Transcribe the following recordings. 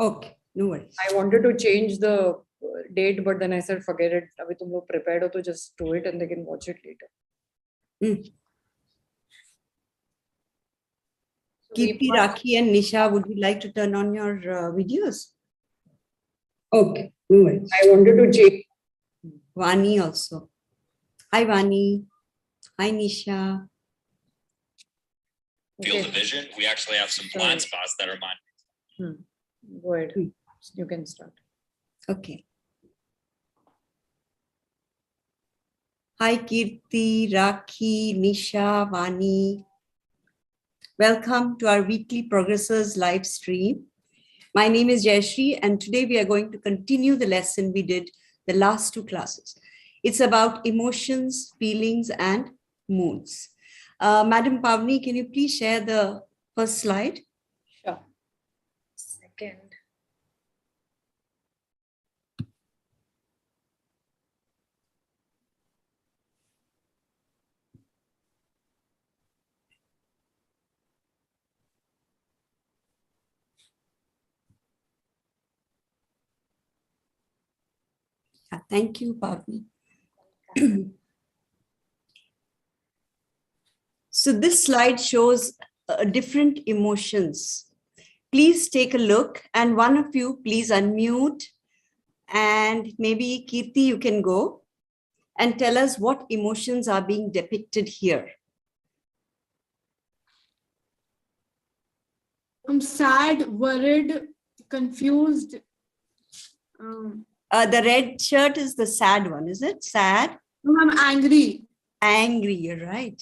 Okay, no worries. I wanted to change the date, but then I said, forget it. Abhi tum log prepared ho, to just do it and they can watch it later. Kirti, Rakhi and Nisha, would you like to turn on your videos? Okay, no worries. I wanted to change. Vani also. Hi, Vani. Hi, Nisha. Field of vision, we actually have some blind spots that are mine. Go ahead. You can start. Okay. Hi, Kirti, Rakhi, Nisha, Vani. Welcome to our weekly Progressors live stream. My name is Jayashree, and today we are going to continue the lesson we did the last two classes. It's about emotions, feelings, and moods. Madam Pavni, can you please share the first slide? Sure. Second. Thank you, Pavni. So this slide shows different emotions. Please take a look, and one of you please unmute, and maybe Kirti, you can go and tell us what emotions are being depicted here. I'm sad, worried, confused. The red shirt is the sad one, is it? Sad? No, I'm angry. Angry, you're right.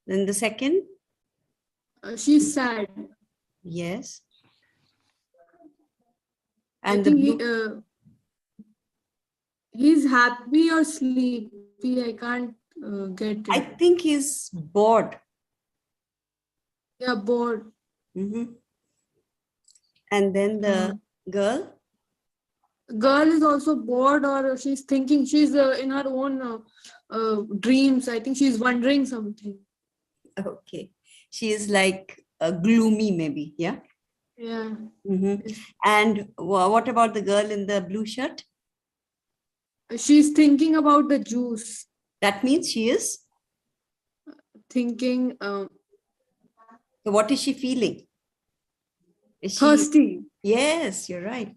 Then the second? She's sad. Yes. I And think he's happy or sleepy. I can't get it. I think he's bored. Yeah, bored. Mm-hmm. And then the girl? Girl is also bored, or she's thinking, she's in her own dreams. I think she's wondering something. Okay. She is like gloomy, maybe. Yeah. Yeah. Mm-hmm. And what about the girl in the blue shirt? She's thinking about the juice. That means she is thinking. So what is she feeling? Is she thirsty? Yes, you're right.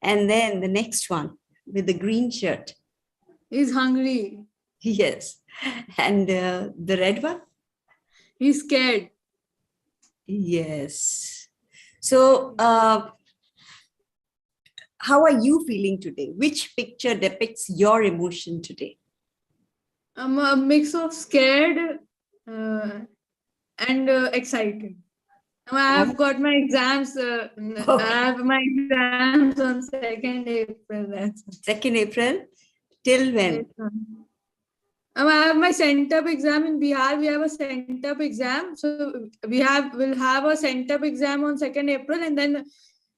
And then the next one with the green shirt. He's hungry. Yes. And the red one? He's scared. Yes. So how are you feeling today? Which picture depicts your emotion today? I'm a mix of scared and excited. I have got my exams. I have my exams on 2nd April. 2nd April? Till when? I have my sent-up exam in Bihar. We have a sent-up exam. So we'll have a sent-up exam on 2nd April. And then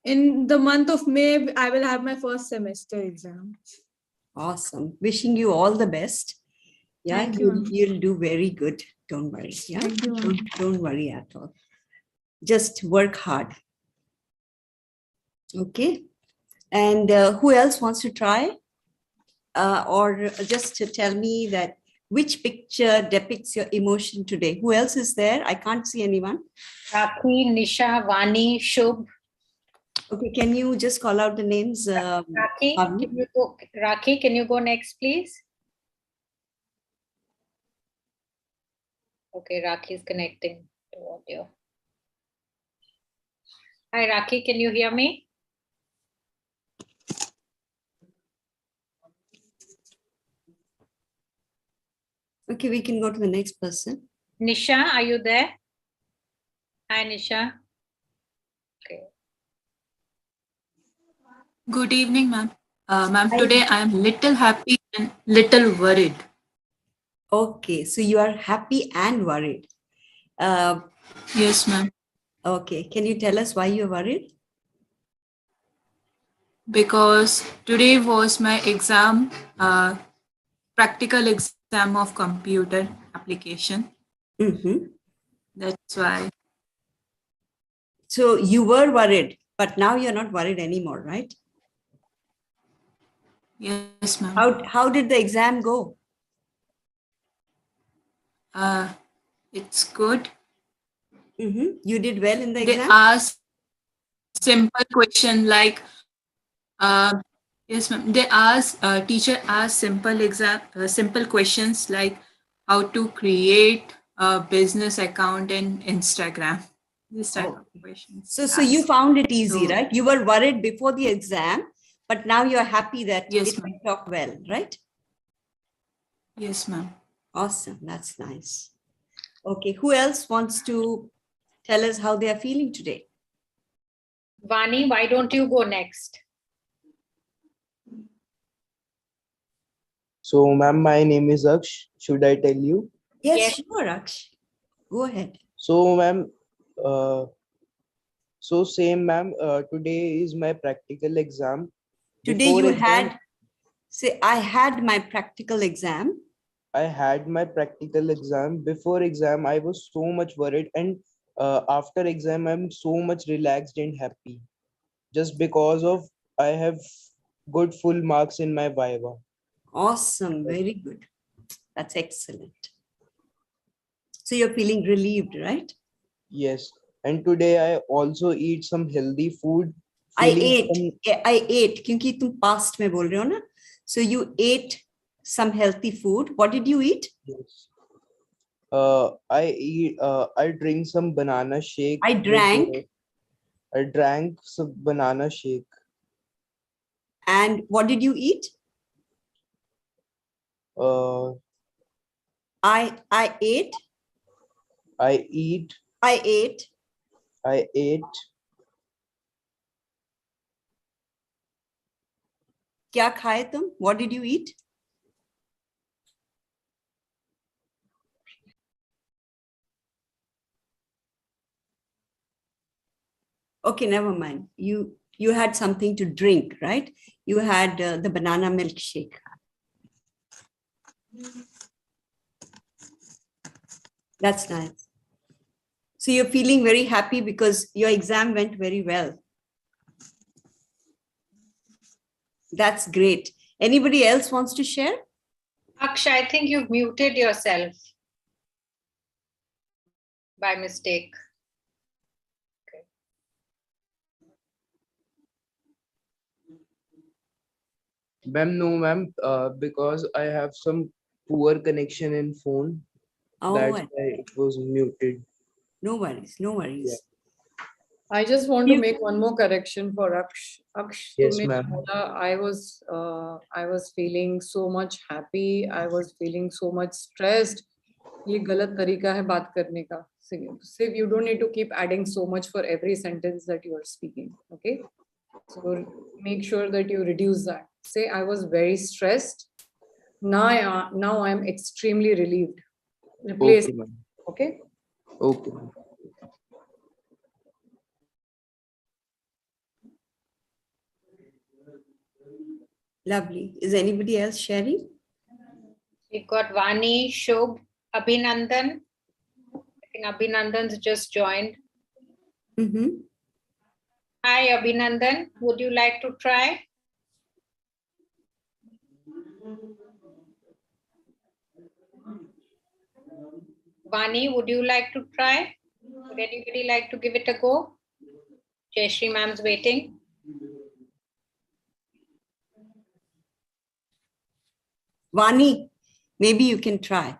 in the month of May, I will have my first semester exam. Awesome. Wishing you all the best. Yeah, Thank you. You'll do very good. Don't worry. Yeah, thank you. Don't worry at all. Just work hard. Okay. And who else wants to try? Or just to tell me that which picture depicts your emotion today? Who else is there? I can't see anyone. Rakhi, Nisha, Vani, Shubh. Okay, can you just call out the names? Rakhi, can you go next, please? Okay, Rakhi is connecting to audio. Hi, Rakhi, can you hear me? Okay, we can go to the next person. Nisha, are you there? Hi, Nisha. Okay. Good evening, ma'am. Ma'am, today I am little happy and little worried. Okay, so you are happy and worried. Yes, ma'am. Okay, can you tell us why you're worried? Because today was my exam, practical exam of computer application. Mm-hmm. That's why. So you were worried But now you're not worried anymore, right? Yes, ma'am. How did the exam go? It's good. You did well in the They exam? ask simple question like, yes, ma'am. They ask, teacher asked simple questions like how to create a business account in Instagram. This type of questions. So you asked. found it easy, So- right? You were worried before the exam, but now you're happy that Yes, it ma'am. went off well, right? Yes, ma'am. Awesome. That's nice. Okay. Who else wants to tell us how they are feeling today? Vani, why don't you go next? So, ma'am, my name is Aksh. Should I tell you? Yes, Yes. sure, Aksh. Go ahead. So, ma'am, same, ma'am. Today is my practical exam. Today Before you exam, had, say, I had my practical exam. I had my practical exam. Before exam, I was so much worried, and after exam, I'm so much relaxed and happy, just because of I have good full marks in my viva. Awesome. Very good. That's excellent. So you're feeling relieved, right? Yes, and today I also eat some healthy food. I feeling ate क्योंकि तुम past में बोल रहे हो ना. So you ate some healthy food. What did you eat? Yes. I drink some banana shake. I drank. I drank some banana shake. And what did you eat? I ate. ate. क्या खाए तुम? What did you eat? Okay, never mind. You had something to drink, right? You had the banana milkshake. That's nice. So you're feeling very happy because your exam went very well. That's great. Anybody else wants to share? Aksh, I think you've muted yourself by mistake. Ma'am, no, ma'am. Because I have some poor connection in phone. That's why it was muted. No worries. No worries. Yeah. I just want to make one more correction for Aksh. Aksh, Yes, तुमने ma'am. बोला, I was feeling so much happy. I was feeling so much stressed. ये गलत तरीका है बात करने का. So you don't need to keep adding so much for every sentence that you are speaking. Okay. So make sure that you reduce that. Say I was very stressed. Now I am extremely relieved. Replace. Okay, ma'am. Okay. Okay, ma'am. Lovely. Is anybody else sharing? We've got Vani, Shubh, Abhinandan. I think Abhinandan's just joined. Hi, Abhinandan. Would you like to try? Vani, would you like to try? Would anybody like to give it a go? Jayashree ma'am's waiting. Vani, maybe you can try.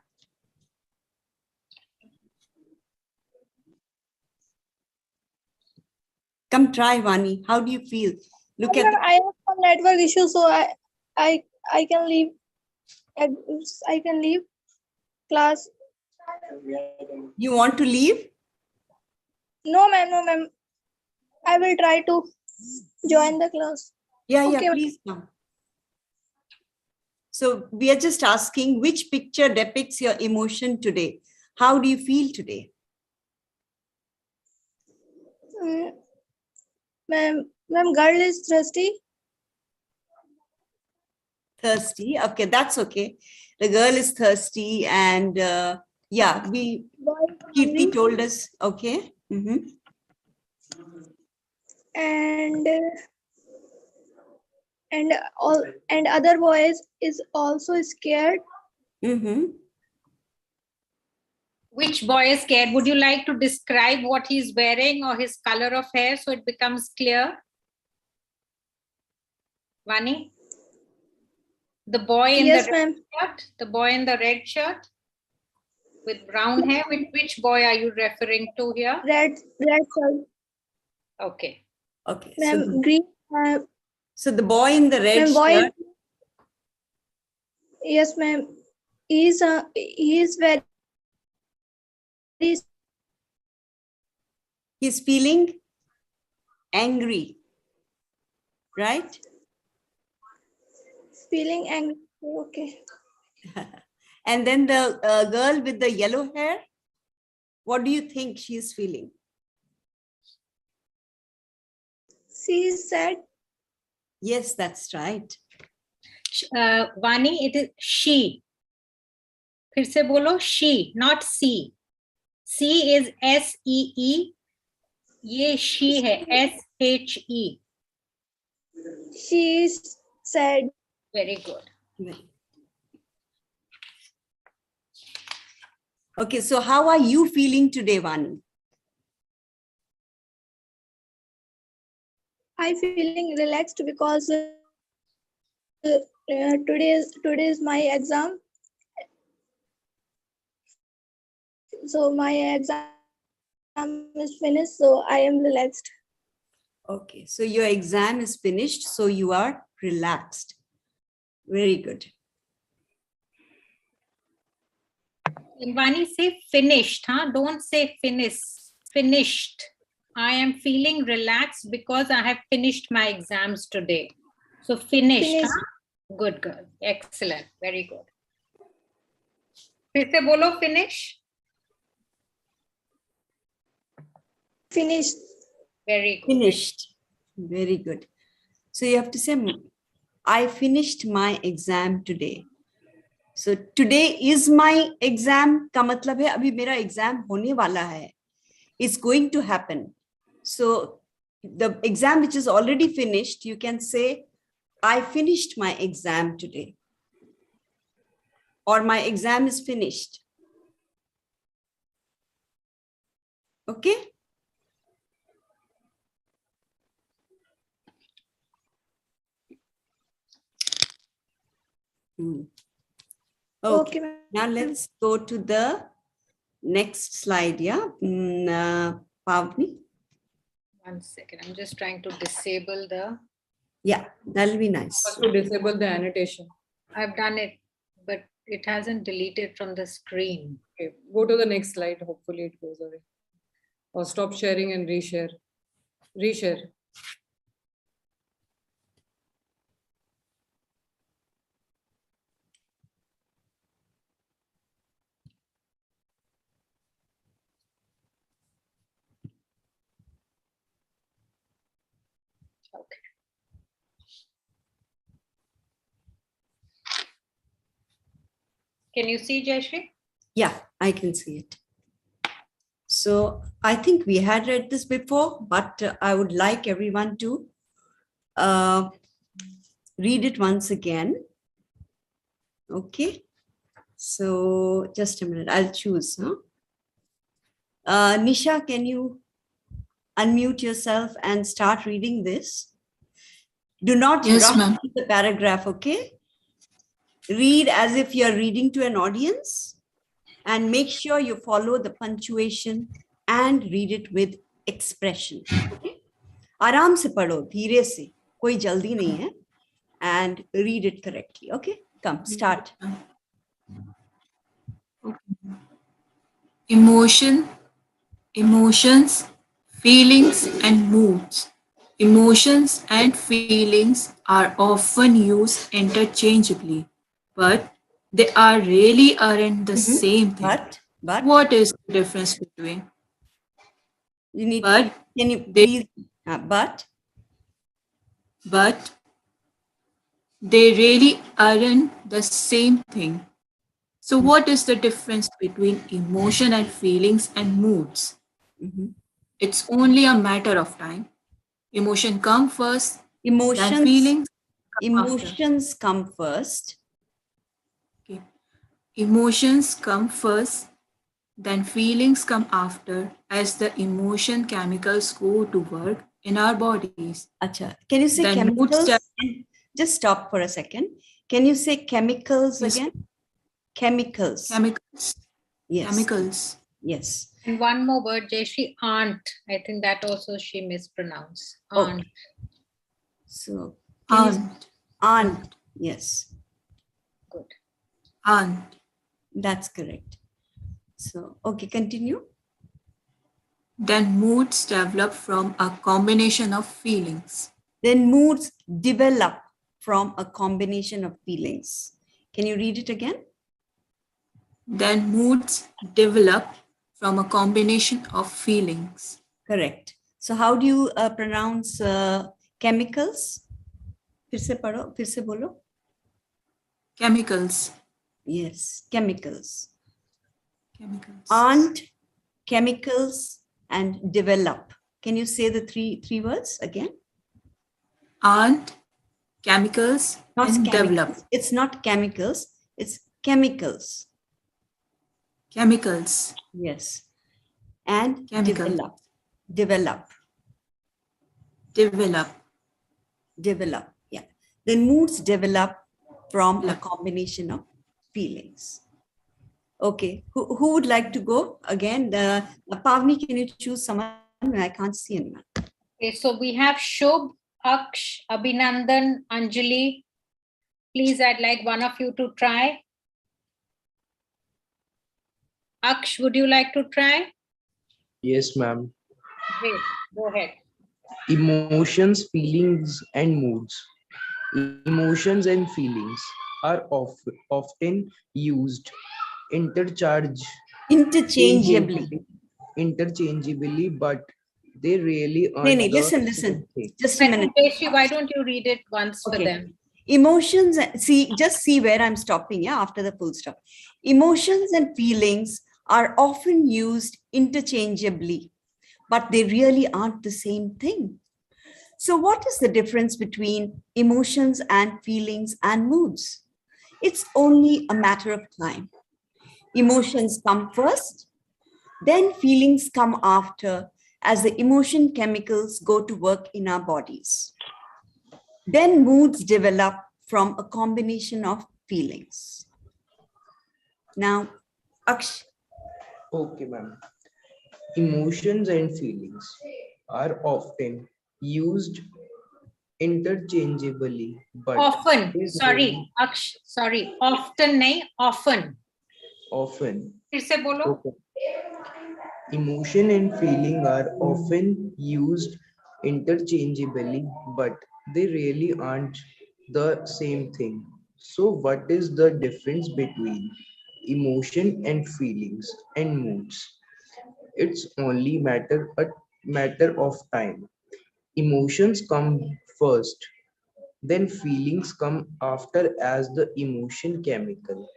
Come try, Vani. How do you feel? Look at I have some network issue, so I can leave. I can leave class. You want to leave? No, ma'am. I will try to join the class. Yeah, Okay, ma'am. please come. So we are just asking which picture depicts your emotion today. How do you feel today? Ma'am, girl is thirsty. Thirsty. Okay, that's okay. The girl is thirsty, and yeah, Kirti told us. Okay. and all and other boys is also scared. Mm-hmm. Which boy is scared? Would you like to describe what he's wearing or his color of hair so it becomes clear? Vani? The boy in Yes, the red ma'am. shirt? The boy in the red shirt with brown hair? Which boy are you referring to here? Red shirt. Okay. Okay. Ma'am, green. So the boy in the red Ma'am, boy. shirt. Yes, ma'am. He is very He's feeling angry, right? feeling angry. Okay. And then the girl with the yellow hair, what do you think she's feeling? She is sad. Yes, that's right. Vani, it is she. फिर से बोलो she, not C. C is S-E-E. ये she है, S-H-E. She is sad. Very good. Okay, so how are you feeling today, Vani? I feeling relaxed because today is my exam. So my exam is finished, so I am relaxed. Okay, so your exam is finished, so you are relaxed. Very good. Vani, say finished, huh? Don't say finish. Finished. I am feeling relaxed because I have finished my exams today. So finished. Finished. Huh? Good girl. Excellent. Very good. फिर से बोलो finish. Finished. Very good. Finished. Very good. So you have to say, I finished my exam today. So today is my exam का मतलब है अभी मेरा exam होने वाला है. It's going to happen. So the exam which is already finished, you can say, I finished my exam today. Or my exam is finished. Okay? Okay. Now let's go to the next slide. Yeah. Pavni. 1 second. I'm just trying to disable the. Yeah, that'll be nice. To disable the annotation. I've done it, but it hasn't deleted from the screen. Okay, go to the next slide. Hopefully it goes away. Or stop sharing and reshare. Reshare. Okay. Can you see, Jayashree? Yeah, I can see it. So I think we had read this before, but I would like everyone to read it once again. Okay. So just a minute, I'll choose. Huh? Nisha, can you unmute yourself and start reading this? Do not Yes, rush ma'am. the paragraph, okay? Read as if you're reading to an audience and make sure you follow the punctuation and read it with expression. Okay? आराम से पढ़ो, धीरे से, कोई जल्दी नहीं है, and read it correctly. Okay, come, start. Emotions, feelings, and moods. Emotions and feelings are often used interchangeably, but they aren't the same thing. But What is the difference between? you need. But Can you please? But they really aren't the same thing. So what is the difference between emotion and feelings and moods? It's only a matter of time. Emotion come first, then Emotions, feelings come after. emotions come first. Okay. Emotions come first, then feelings come after, as the emotion chemicals go to work in our bodies. Acha. Can you say Then moods chemicals? Just stop for a second. Can you say chemicals Yes. again? Chemicals. Chemicals. Yes. Chemicals. Yes. And one more word, Jayashree, aunt. I think that also she mispronounced. Aunt. Okay. So can you Aunt. aunt? Yes, Good. Aunt. that's correct. So okay, continue. Then moods develop from a combination of feelings. Then moods develop from a combination of feelings. Can you read it again? Then moods develop from a combination of feelings. Correct. So how do you pronounce chemicals? फिर से पढ़ो, फिर से बोलो. Chemicals. Yes, chemicals. Chemicals. Aunt, chemicals, and develop. Can you say the three words again? Aunt, chemicals, Not and chemicals. develop. It's not chemicals, it's chemicals. Chemicals. Yes. And Chemicals. develop. Develop. Develop. Develop. Yeah. Then moods develop from a Develop. combination of feelings. Okay. Who would like to go again? Pavni, can you choose someone? I can't see anyone. Okay, so we have Shubh, Aksh, Abhinandan, Anjali. Please, I'd like one of you to try. Aksh, would you like to try? Yes, ma'am. Great, go ahead. Emotions, feelings, and moods. Emotions and feelings are often used Interchangeably. interchangeably, but they really No, aren't. listen. Just a minute. Jayashree, why don't you read it once for Okay. them? Emotions, just see where I'm stopping, yeah, after the full stop. Emotions and feelings are often used interchangeably, but they really aren't the same thing. So what is the difference between emotions and feelings and moods? It's only a matter of time. Emotions come first, then feelings come after, as the emotion chemicals go to work in our bodies. Then moods develop from a combination of feelings. Now, Aksh. Okay, ma'am. Emotions and feelings are often used interchangeably, but Often, they sorry, really Aksh, sorry. Often, nahi, often. often. फिर से बोलो. Okay. Emotion and feeling are often used interchangeably, but they really aren't the same thing. So, what is the difference between emotion and feelings and moods? It's only a matter of time. Emotions come first, then feelings come after as the emotion chemicals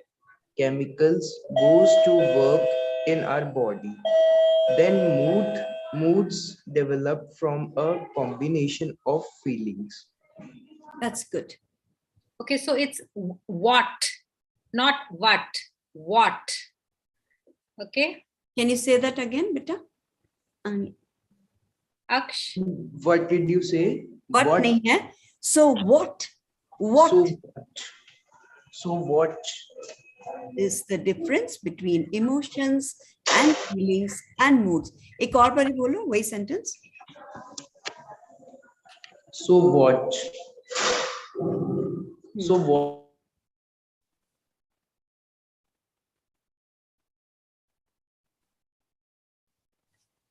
goes to work in our body. Then moods develop from a combination of feelings. That's good. Okay, so it's what, not what. What. Okay, Can you say that again, beta? Aksh. What did you say? What nahi hai? So what? What So what is the difference between emotions and feelings and moods? एक और बारी बोलो वही sentence. So what? So what?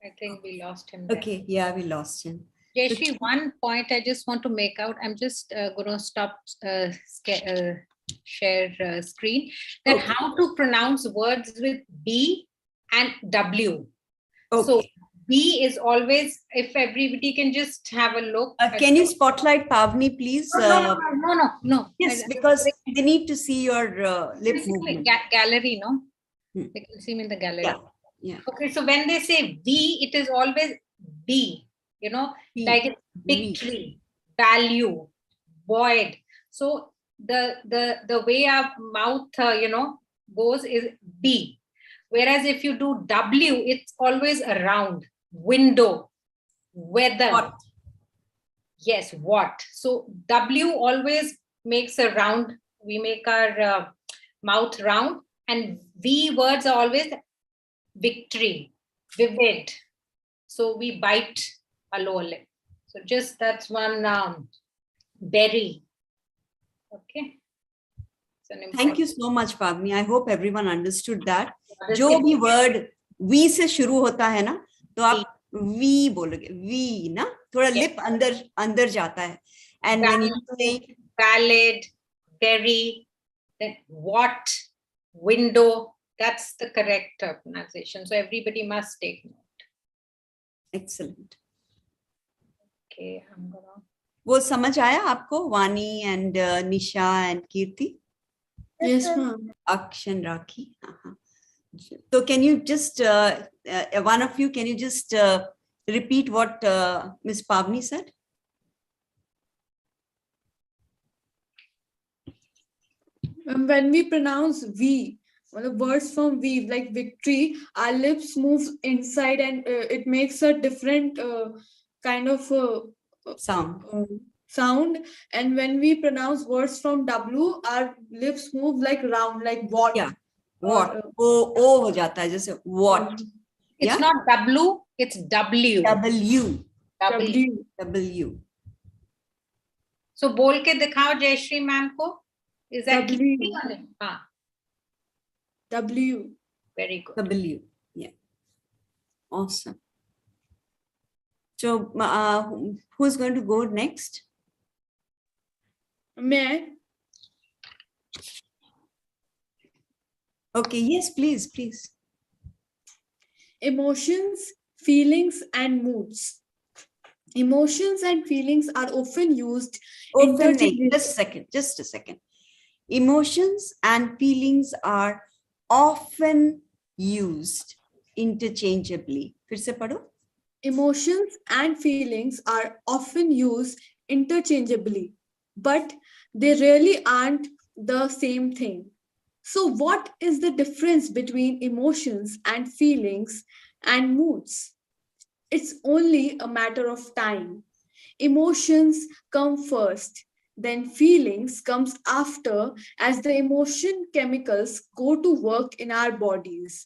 I think we lost him there. Okay, yeah, we lost him. Jayashree, one point I just want to make out. I'm just going to stop share screen. That Okay. how to pronounce words with B and W. Okay. So B is always, if everybody can just have a look. Can you spotlight Pavni, please? No. Yes, because they need to see your lip movement. Gallery, no? Hmm. They can see me in the gallery. Yeah. Okay, so when they say B, it is always B. you know, V. like it's victory, value, void. So the way our mouth, goes is B. Whereas if you do W, it's always around, window, weather. What? Yes, what? So W always makes a round. We make our mouth round, and V words are always victory, vivid. So we bite a lower lip. So just that's one berry. Okay. Thank you so much, Pavni. I hope everyone understood that. This जो is- भी word V से शुरू होता है ना, तो आप V बोलोगे, V ना, थोड़ा lip अंदर जाता है. And when you say valid, very, then what, window, that's the correct pronunciation. So everybody must take note. excellent. Okay, I'm gonna. वो समझ आया आपको, वानी and Nisha and Kirti? Yes, ma'am. Akshan, Rakhi. So can you just, one of you, can you just repeat what Miss Pavni said? When we pronounce V, the words from V, like victory, our lips move inside and it makes a different kind of Sound. sound. And when we pronounce words from W, our lips move like round, like what. Yeah. What? O हो जाता है जैसे what. It's Yeah? not W, it's W. W. W. W. So बोल के दिखाओ Jayashree ma'am को. Is that W. keeping on it? Ah, W. very good. W. Yeah. Awesome. So who's going to go next? May I? Okay. Yes, please, please. Emotions, feelings, and moods. Emotions and feelings are often used Often, interchangeably. just a second. Emotions and feelings are often used interchangeably. फिर से पढ़ो. Emotions and feelings are often used interchangeably, but they really aren't the same thing. So, what is the difference between emotions and feelings and moods? It's only a matter of time. Emotions come first, then feelings comes after as the emotion chemicals go to work in our bodies.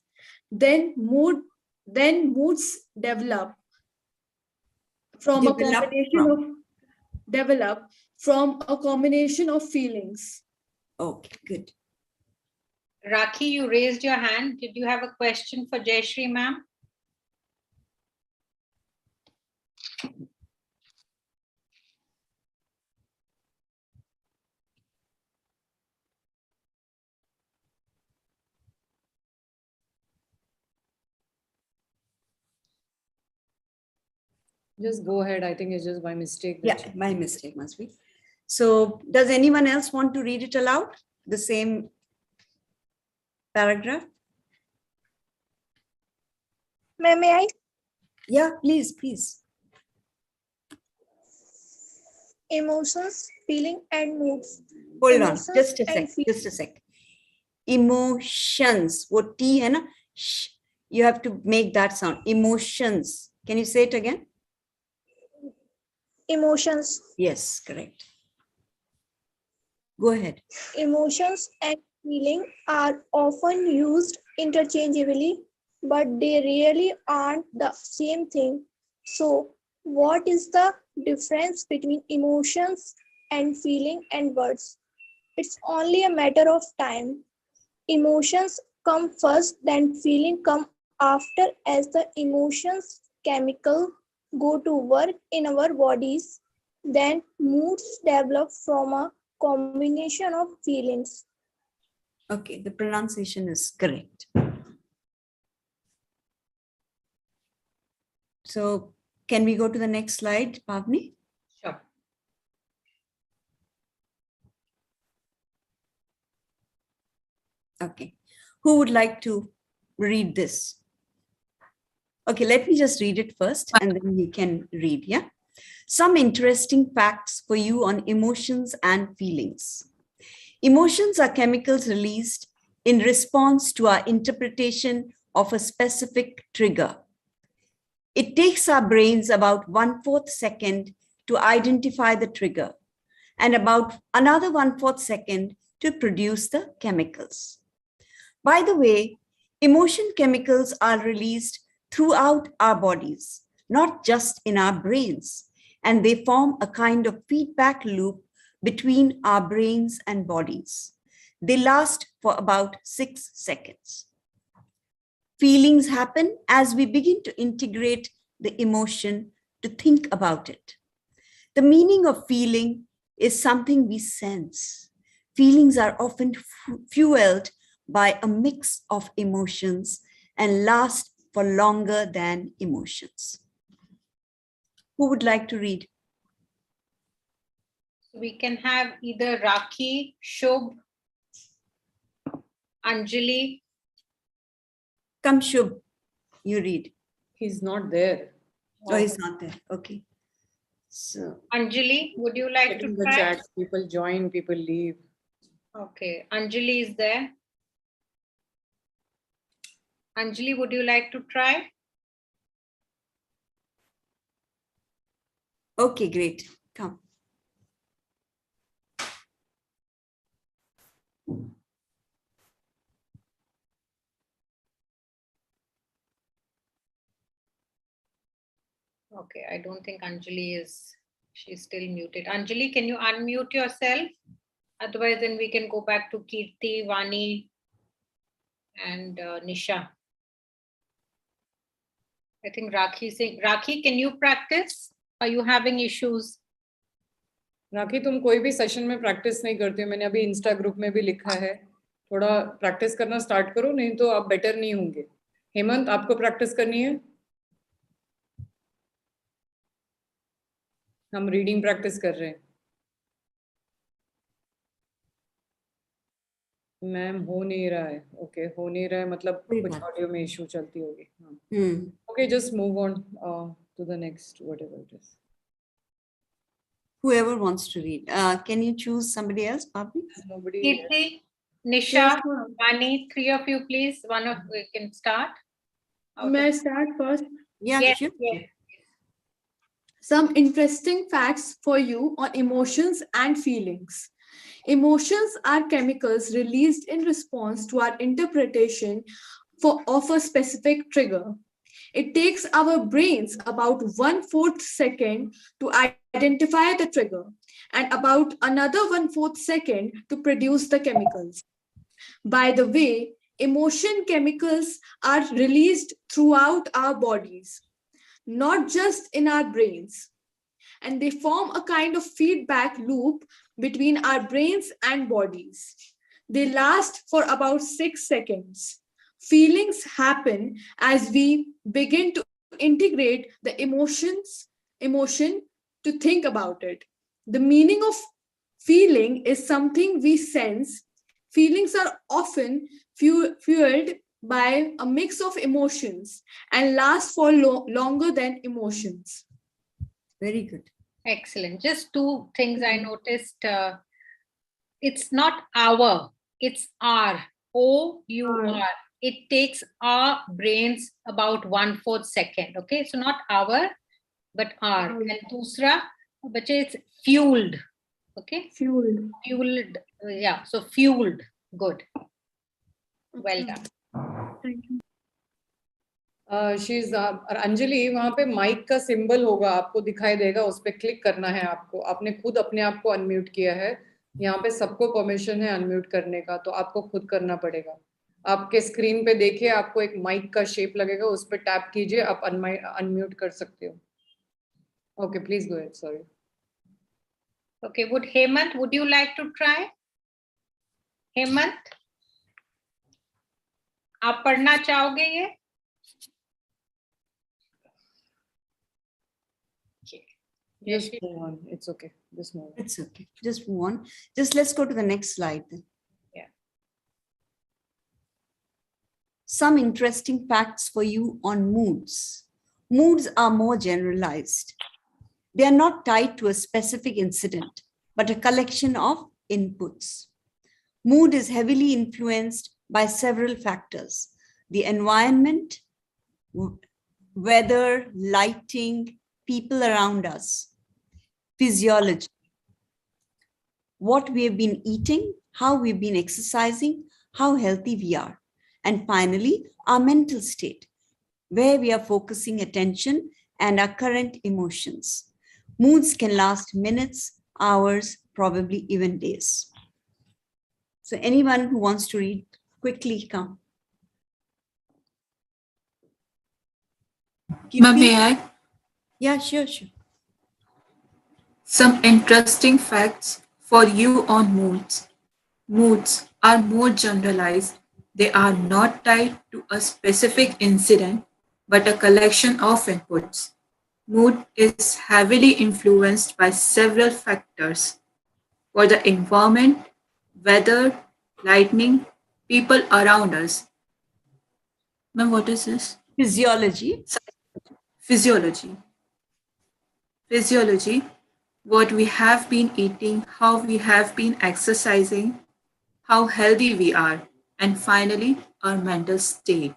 Then moods develop from a Develop combination from. of develop from a combination of feelings. Okay, good. Rakhi, you raised your hand. Did you have a question for Jayashri ma'am? Just go ahead. I think it's just by mistake. that Yeah, my mistake must be. So does anyone else want to read it aloud? The same paragraph? May I? Yeah, please, please. Emotions, feeling, and moods. Hold on, Emotions just a and sec, just a sec. Emotions, what T hai na? Shh. You have to make that sound. Emotions. Can you say it again? Emotions. Yes, correct. Go ahead. Emotions and feeling are often used interchangeably, but they really aren't the same thing. So, what is the difference between emotions and feeling and words? It's only a matter of time. Emotions come first, then feeling come after as the emotions chemical go to work in our bodies. Then moods develop from a combination of feelings. Okay, the pronunciation is correct. So can we go to the next slide, Pavni? Sure. Okay. Who would like to read this? Okay, let me just read it first and then you can read, yeah? Some interesting facts for you on emotions and feelings. Emotions are chemicals released in response to our interpretation of a specific trigger. It takes our brains about 1/4 second to identify the trigger and about another 1/4 second to produce the chemicals. By the way, emotion chemicals are released throughout our bodies, not just in our brains, and they form a kind of feedback loop between our brains and bodies. They last for about 6 seconds. Feelings happen as we begin to integrate the emotion, to think about it. The meaning of feeling is something we sense. Feelings are often fueled by a mix of emotions and last for longer than emotions. Who would like to read? We can have either Rakhi, Shubh, Anjali. Come, Shubh, you read. He's not there. Oh, he's not there. Okay. So, Anjali, would you like Checking to the try? chats, people join, people leave. Okay, Anjali is there. Anjali, would you like to try? okay, great. Come. Okay, I don't think Anjali is, she's still muted. Anjali, can you unmute yourself? Otherwise, then we can go back to Kirti, Vani, and Nisha. I think Rakhi saying, Rakhi, can you practice? Are you having issues? राखी तुम कोई भी session में practice नहीं करती हो, मैंने अभी Insta group में भी लिखा है, थोड़ा प्रैक्टिस करना स्टार्ट करो, नहीं तो आप बेटर नहीं होंगे. हेमंत, आपको प्रैक्टिस करनी है? हम रीडिंग प्रैक्टिस कर रहे हैं. मैम हो नहीं रहा है. ओके, हो नहीं रहा है मतलब कुछ ऑडियो में इशू चलती होगी. Okay, just move on to the next whatever it is. Whoever wants to read. Can you choose somebody else, Bobby? Nobody. Kirti, Nisha, Yes, ma'am. Vani, three of you, please. One of you can start. May I start first? Yeah, Yes, sure. yes. Some interesting facts for you on emotions and feelings. Emotions are chemicals released in response to our interpretation of a specific trigger. It takes our brains about 1/4 second to identify the trigger and about another 1/4 second to produce the chemicals. By the way, emotion chemicals are released throughout our bodies, not just in our brains. And they form a kind of feedback loop between our brains and bodies. They last for about 6 seconds. Feelings happen as we begin to integrate the emotion to think about it. The meaning of feeling is something we sense. Feelings are often fueled by a mix of emotions and last for longer than emotions. Very good. Excellent. Just two things I noticed. It's not our, it's our. O-U-R. It takes our brains about 1/4 second. Okay, so not our, but our. And dusra, which is fueled. Okay, Fueled. fueled. Yeah, so fueled. Good. Well done. Thank you. शीज Anjali, वहां पे mic का symbol होगा, आपको दिखाई देगा, उस पर click करना है आपको. आपने खुद अपने आप को अनम्यूट किया है. यहाँ पे सबको परमिशन है अनम्यूट करने का, तो आपको खुद करना पड़ेगा. आपके स्क्रीन पे देखिए, आपको एक माइक का शेप लगेगा, उस पर टैप कीजिए, आप अनम्यूट कर सकते हो. Okay, please go ahead. Sorry. Okay, Hemant, would you like to try? Hemant, आप पढ़ना चाहोगे ये? Just move on. It's okay. Just move on. It's okay. Just move on. Just let's go to the next slide then. Yeah. some interesting facts for you on moods. Moods are more generalized. They are not tied to a specific incident, but a collection of inputs. Mood is heavily influenced by several factors: the environment, weather, lighting, people around us, physiology, what we have been eating, how we've been exercising, how healthy we are, and finally, our mental state, where we are focusing attention and our current emotions. Moods can last minutes, hours, probably even days. So anyone who wants to read, quickly come. May I? Yeah, sure. Some interesting facts for you on moods. Moods are more generalized. They are not tied to a specific incident, but a collection of inputs. Mood is heavily influenced by several factors. For the environment, weather, lighting, people around us. Ma'am, what is this? Physiology. Physiology. Physiology, what we have been eating, how we have been exercising, how healthy we are, and finally, our mental state,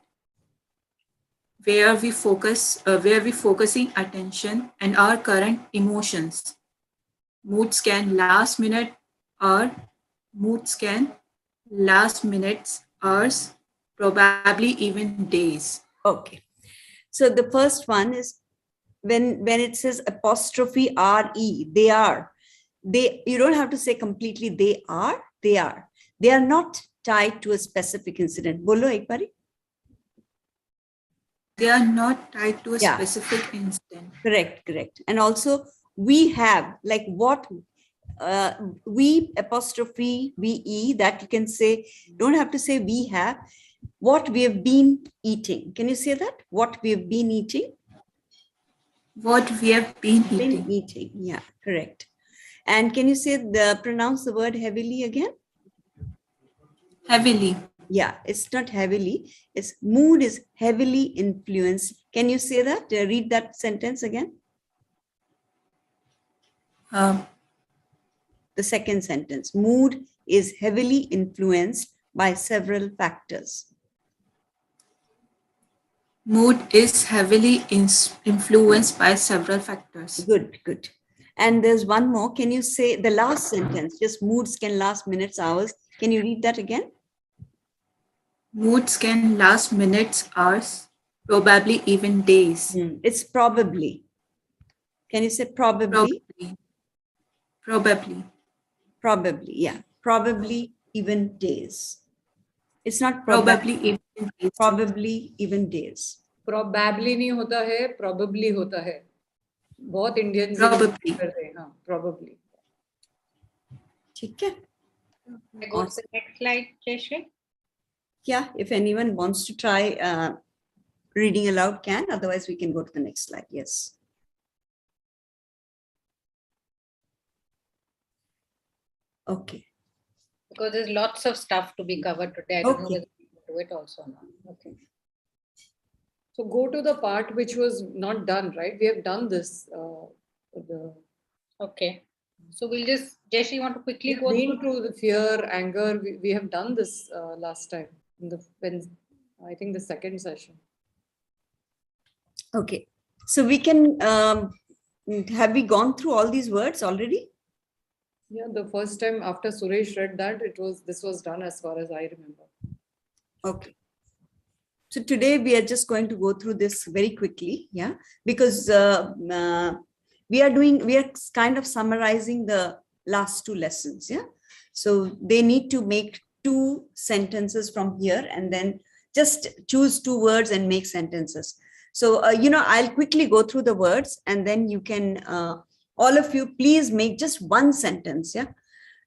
where we focusing attention and our current emotions. Moods can last minute or moods can last minutes, hours, probably even days. Okay. So the first one is when it says apostrophe RE, they are. You don't have to say completely they are. They are not tied to a specific incident. Bolo ek bari. They are not tied to a specific incident. Correct. And also we have, like what we apostrophe VE, that you can say, don't have to say we have, what we have been eating. Can you say that? What we have been eating? What we have been eating. Yeah, correct. And can you say pronounce the word heavily again? Heavily. Yeah, it's not heavily. It's mood is heavily influenced. Can you say that? Read that sentence again. The second sentence. Mood is heavily influenced by several factors. Mood is heavily influenced by several factors. Good. And there's one more. Can you say the last sentence? Just moods can last minutes, hours. Can you read that again? Moods can last minutes, hours, probably even days. It's probably. Can you say probably? Probably, yeah. Probably even days. It's not probably even days. Probably even days. Probably नहीं होता है, probably होता है. बहुत Indians probably करते हैं, हाँ, probably. ठीक है. I go to the next slide, Jayashree. Yeah, if anyone wants to try reading aloud can, otherwise we can go to the next slide. Yes. Okay. Because there's lots of stuff to be covered today. I don't know whether we can do it also or not. Okay. So go to the part which was not done, right? We have done this. Okay. So we'll just, Jayashree, you want to quickly go through the fear, anger. We have done this last time I think the second session. Okay. So we can, have we gone through all these words already? Yeah, the first time after Suresh read that, this was done as far as I remember. Okay. So today we are just going to go through this very quickly, yeah, because we are kind of summarizing the last two lessons, yeah. So they need to make 2 sentences from here and then just choose 2 words and make sentences. So, I'll quickly go through the words and then you can, all of you, please make just 1 sentence, yeah.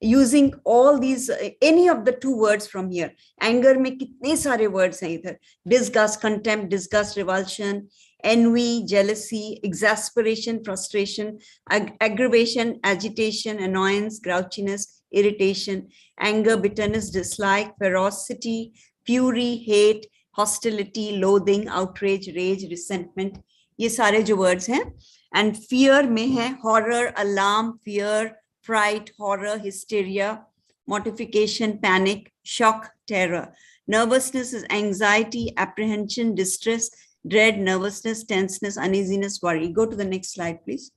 Using all these, any of the 2 words from here. Anger mein kitne sare words hain idhar. Disgust, contempt, disgust, revulsion, envy, jealousy, exasperation, frustration, aggravation, agitation, annoyance, grouchiness, irritation, anger, bitterness, dislike, ferocity, fury, hate, hostility, loathing, outrage, rage, resentment. ये सारे जो words हैं. And fear में है horror, alarm, fear, fright, horror, hysteria, mortification, panic, shock, terror. Nervousness is anxiety, apprehension, distress, dread, nervousness, tenseness, uneasiness, worry. Go to the next slide, please.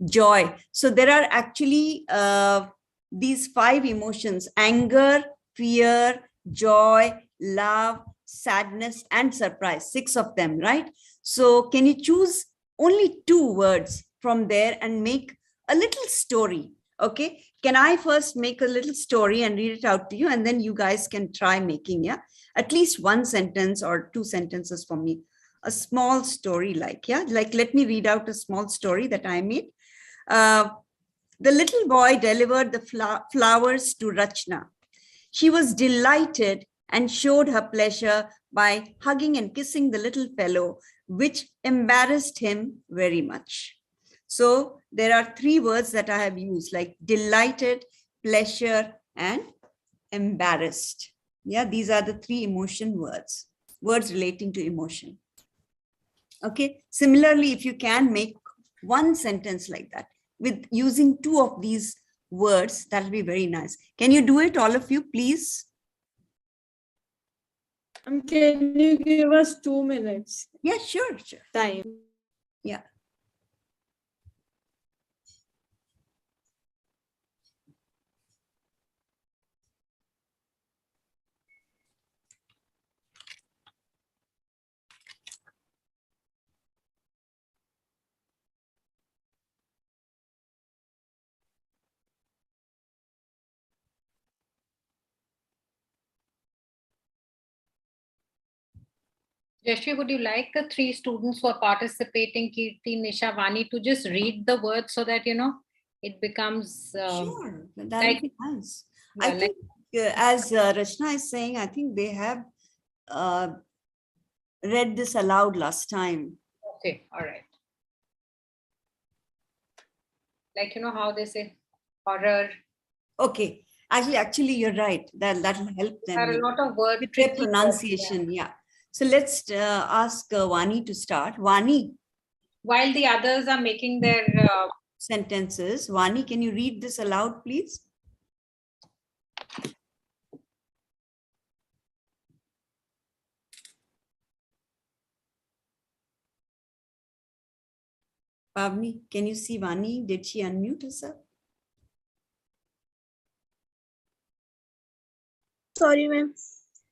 Joy. So there are actually these 5 emotions: anger, fear, joy, love, sadness, and surprise. 6 of them, right? So can you choose only 2 words from there and make a little story? Okay, can I first make a little story and read it out to you, and then you guys can try making, yeah, at least 1 sentence or 2 sentences for me, a small story, like, yeah, like let me read out a small story that I made. The little boy delivered the flowers to Rachna. She was delighted and showed her pleasure by hugging and kissing the little fellow, which embarrassed him very much. So there are 3 words that I have used, like delighted, pleasure, and embarrassed. Yeah, these are the 3 emotion words relating to emotion. Okay, similarly, if you can make 1 sentence like that with using 2 of these words, that will be very nice. Can you do it, all of you, please? Can you give us 2 minutes Yeah, sure. time? Yeah. Jeshri, would you like the 3 students who are participating, Kirti, Nisha, Vani, to just read the words so that, it becomes Sure, that like- would be nice. Yeah, I think as Rachna is saying, I think they have read this aloud last time. okay, all right. Like, how they say horror. Okay, actually, you're right. That'll help them. There are a lot of words. With their pronunciation, yeah. So let's ask Vani to start. Vani. While the others are making their sentences, Vani, can you read this aloud, please? Pavni, can you see Vani? Did she unmute herself? Sorry, ma'am.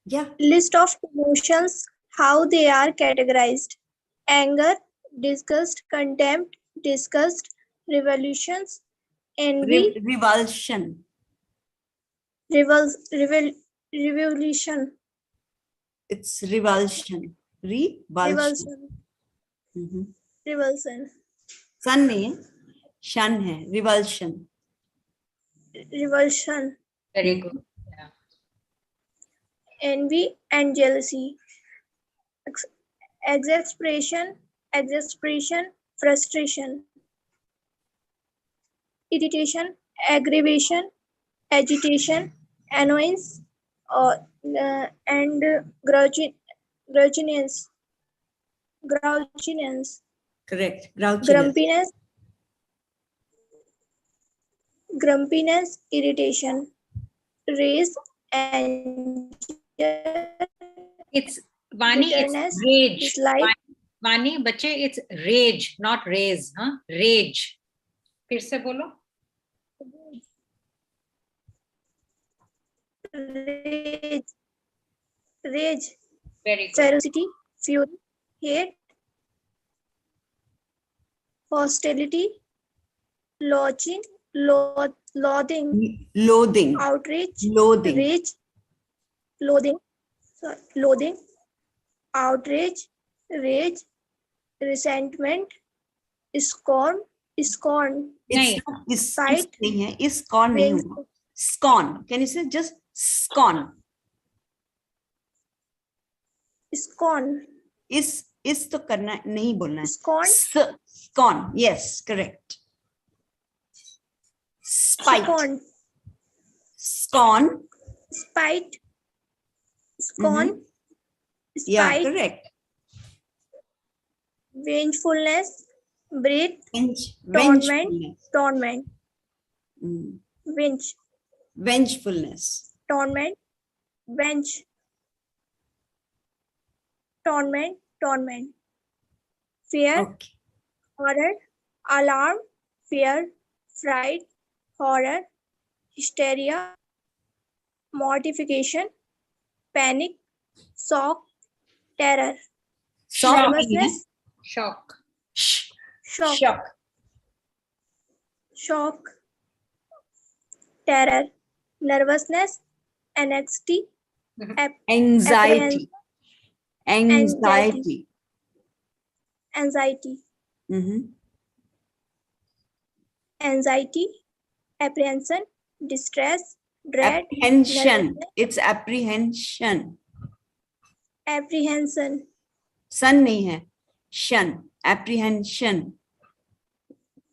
Yeah. List of emotions, how they are categorized: anger, disgust, contempt, disgust, revolutions, envy, Revulsion. revolution. It's revulsion. Revulsion. Revulsion. Sun नहीं है, shan है, revulsion. Revulsion. Very good. Yeah. Envy and jealousy. Exasperation, frustration. Irritation, aggravation, agitation, annoyance, and grouchiness. Correct. Grouchiness. Grumpiness, irritation. Rage, anger. It's Vani, it's rage. Dislike. Vani, bache, it's rage, not raise. Huh? Rage. फिर से बोलो. Rage. Very good. Ferocity, fury, hate, hostility, loathing, outrage, loathing, outrage, rage, resentment, scorn. It's spite. Is scorn नहीं होगा. Scorn. Can you say just scorn? Scorn. Is तो करना नहीं बोलना है. Scorn. Scorn. Yes, correct. Spite. Scorn. Spite. Scorn. Yeah, spite, correct. vengefulness, breath, Vengefulness. torment, Mm. venge, Vengefulness. torment, venge, torment, fear, Okay. horror, alarm, fear, fright, horror, hysteria, mortification, panic, shock, terror, Shock. nervousness, Shock. Sh- shock, Shock. shock, terror, nervousness, anxiety, Anxiety. Anxiety. Anxiety. anxiety, Mhm. anxiety, apprehension, distress, dread, Apprehension. nervousness, It's apprehension. apprehension, Sun नहीं है. Shun. Apprehension.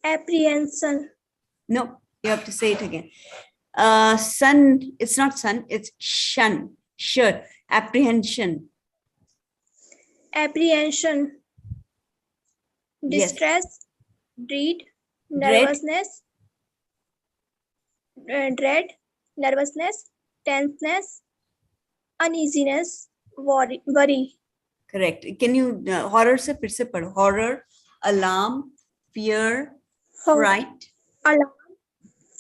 apprehension, No, you have to say it again. Sun. It's not sun. It's shun. Sure. Apprehension. apprehension, Yes. distress, dread, Dread. nervousness, dread, nervousness, tenseness, uneasiness, worry. Correct. Can you horror से फिर से पढ़ो. Horror, alarm, fear, Ho- fright. Alarm,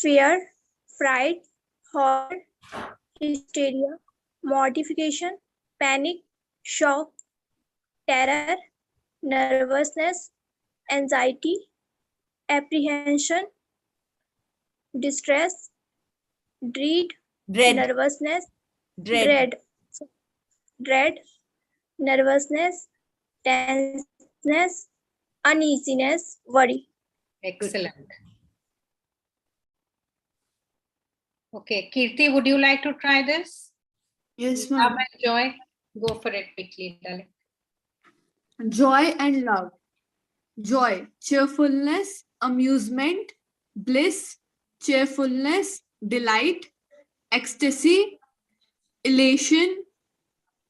fear, fright, horror, hysteria, mortification, panic, shock, terror, nervousness, anxiety, apprehension, distress, dread, Dread. nervousness, Dread. dread, nervousness, tenseness, uneasiness, worry. Excellent. Okay, Kirti, would you like to try this? Yes, Love ma'am. and joy. Go for it quickly, darling. Joy and love. Joy, cheerfulness, amusement, bliss, cheerfulness, delight, ecstasy, elation,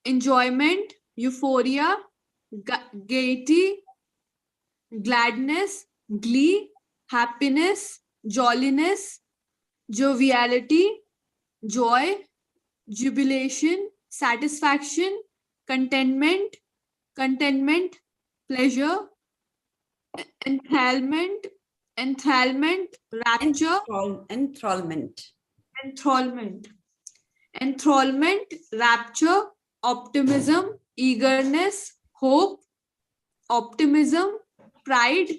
enjoyment, euphoria, gaiety, gladness, glee, happiness, jolliness, joviality, joy, jubilation, satisfaction, contentment, pleasure, enthrallment, rapture, Enthrallment. enthrallment, rapture, optimism, eagerness, hope, optimism, pride,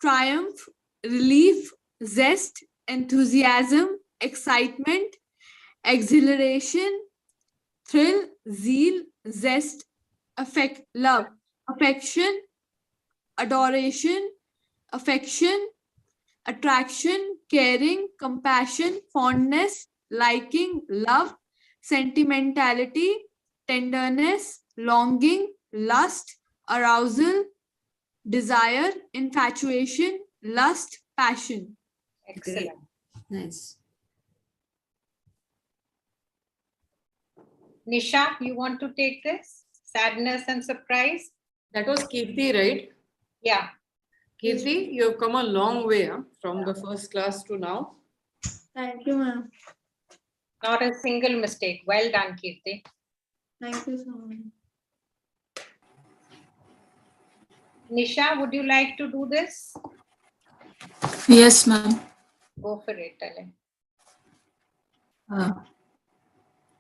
triumph, relief, zest, enthusiasm, excitement, exhilaration, thrill, zeal, zest, love, affection, adoration, affection, attraction, caring, compassion, fondness, liking, love, sentimentality, tenderness, longing, lust, arousal, desire, infatuation, lust, passion. Excellent. Nice. Nisha, you want to take this? Sadness and surprise? That was Kirti, right? Yeah. Kirti, you have come a long way from the first class to now. Thank you, ma'am. Not a single mistake. Well done, Kirti. Thank you so much. Nisha, would you like to do this? Yes, ma'am. Go for it, darling.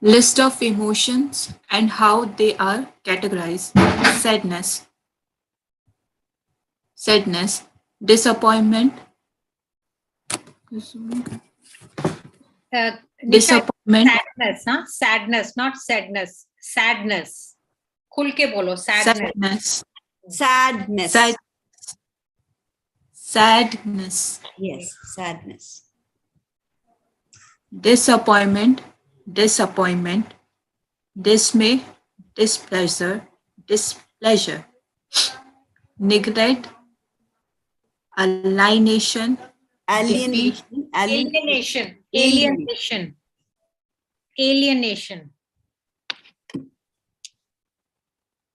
List of emotions and how they are categorized. Sadness, disappointment, Nisha, disappointment, sadness, huh? Sadness, not sadness. Sadness. Khul ke bolo, sadness. sadness, Sadness. sadness, Yes, sadness. disappointment, dismay, displeasure, neglect, alienation, Alienation. Alienation.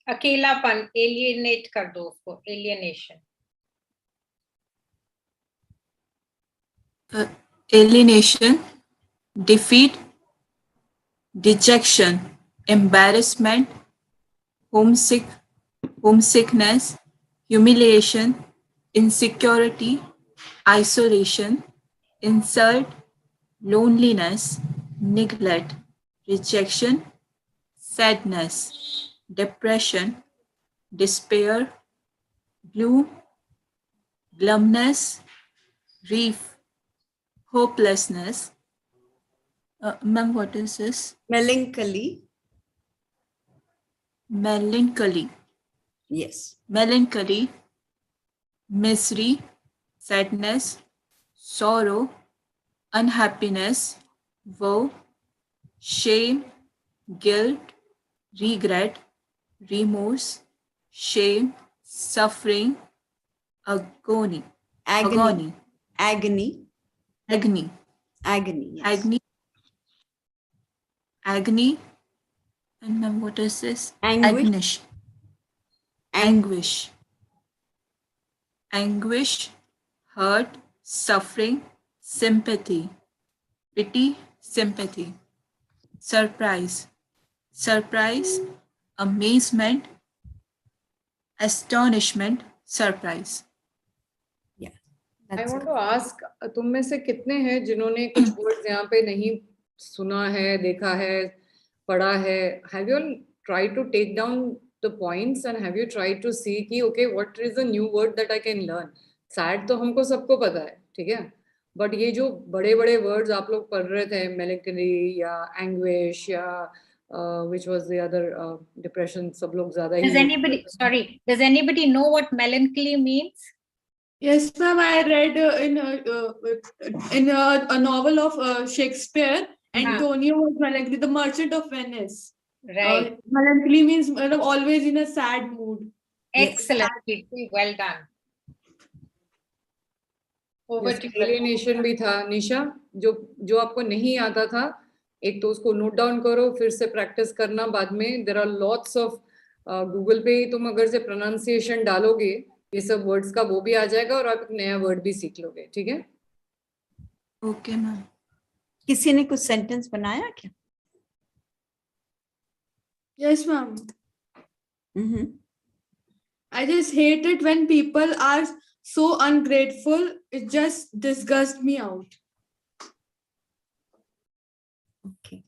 अकेलापन, alienate कर दो उसको, alienation. Alienation, defeat, dejection, embarrassment, homesickness, humiliation, insecurity, isolation, insult, loneliness, neglect, rejection, sadness, depression, despair, gloom, glumness, grief, hopelessness. Ma'am, what is this? Melancholy. Melancholy. Yes. Melancholy, misery, sadness, sorrow, unhappiness, woe, shame, guilt, regret, remorse, shame, suffering, agony, Agony. agony, Agony. agony, Agony. Yes. agony, agony, and ma'am, what is this? Anguish. Anguish, anguish, hurt, suffering, sympathy, pity, sympathy, surprise, surprise, amazement, astonishment, surprise. Yeah. I That's want it. to ask, तुम में से कितने हैं जिन्होंने कुछ words यहाँ पे नहीं सुना है, देखा है, पढ़ा है? Have you all tried to take down the points and have you tried to see कि okay, what is a new word that I can learn? Sad तो हमको सबको पता है, ठीक है? But ये जो बड़े-बड़े words आप लोग पढ़ रहे थे, melancholy या anguish या which was the other depression, सब लोग ज़्यादा ही. Does anybody know what melancholy means? Yes, ma'am. I read in a novel of Shakespeare. Antonio was melancholy, the Merchant of Venice. Right. Melancholy means always in a sad mood. Excellent. Well done. Over Yes, to you. alienation भी था निशा, जो आपको नहीं आता था, एक तो उसको नोट डाउन करो, फिर से प्रैक्टिस करना बाद में. There are lots of Google पे ही तुम अगर से प्रोनाउंसिएशन डालोगे ये सब वर्ड्स का, वो भी आ जाएगा और आप एक नया वर्ड भी सीख लोगे. ठीक है? Okay ma'am. किसी ने कुछ सेंटेंस बनाया क्या? Yes, ma'am. Mm-hmm. I just hate it when people are so ungrateful. It just disgusts me out. Okay.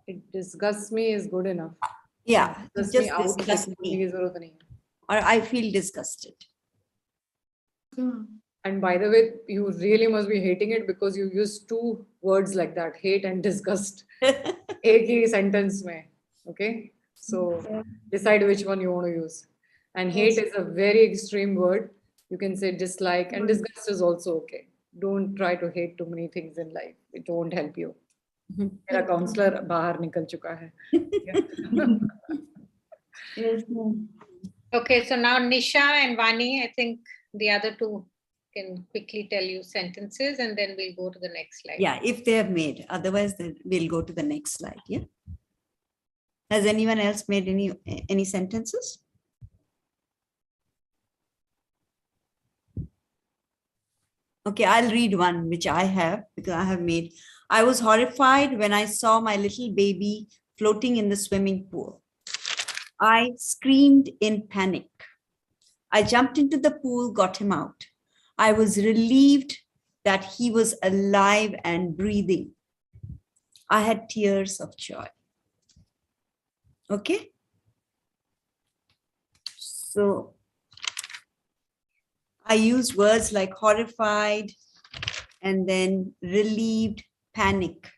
It disgusts me is good enough. Yeah. Disgusts Just me out disgust लिखने me. की जरूरत नहीं है. Or I feel disgusted. And by the way, you really must be hating it because you use two words like that, hate and disgust, एक ही sentence में. Okay, so decide which one you want to use. And hate is a very extreme word. You can say dislike, and disgust is also okay. Don't try to hate too many things in life. It won't help you. मेरा counselor बाहर निकल चुका है. Yes, ma'am. Okay, so now Nisha and Vani, I think the other two can quickly tell you sentences and then we'll go to the next slide. Yeah, if they have made. Otherwise, then we'll go to the next slide. Yeah. Has anyone else made any sentences? Okay, I'll read one which I have because I have made. I was horrified when I saw my little baby floating in the swimming pool. I screamed in panic. I jumped into the pool, got him out. I was relieved that he was alive and breathing. I had tears of joy. Okay. So I used words like horrified and then relieved, panic.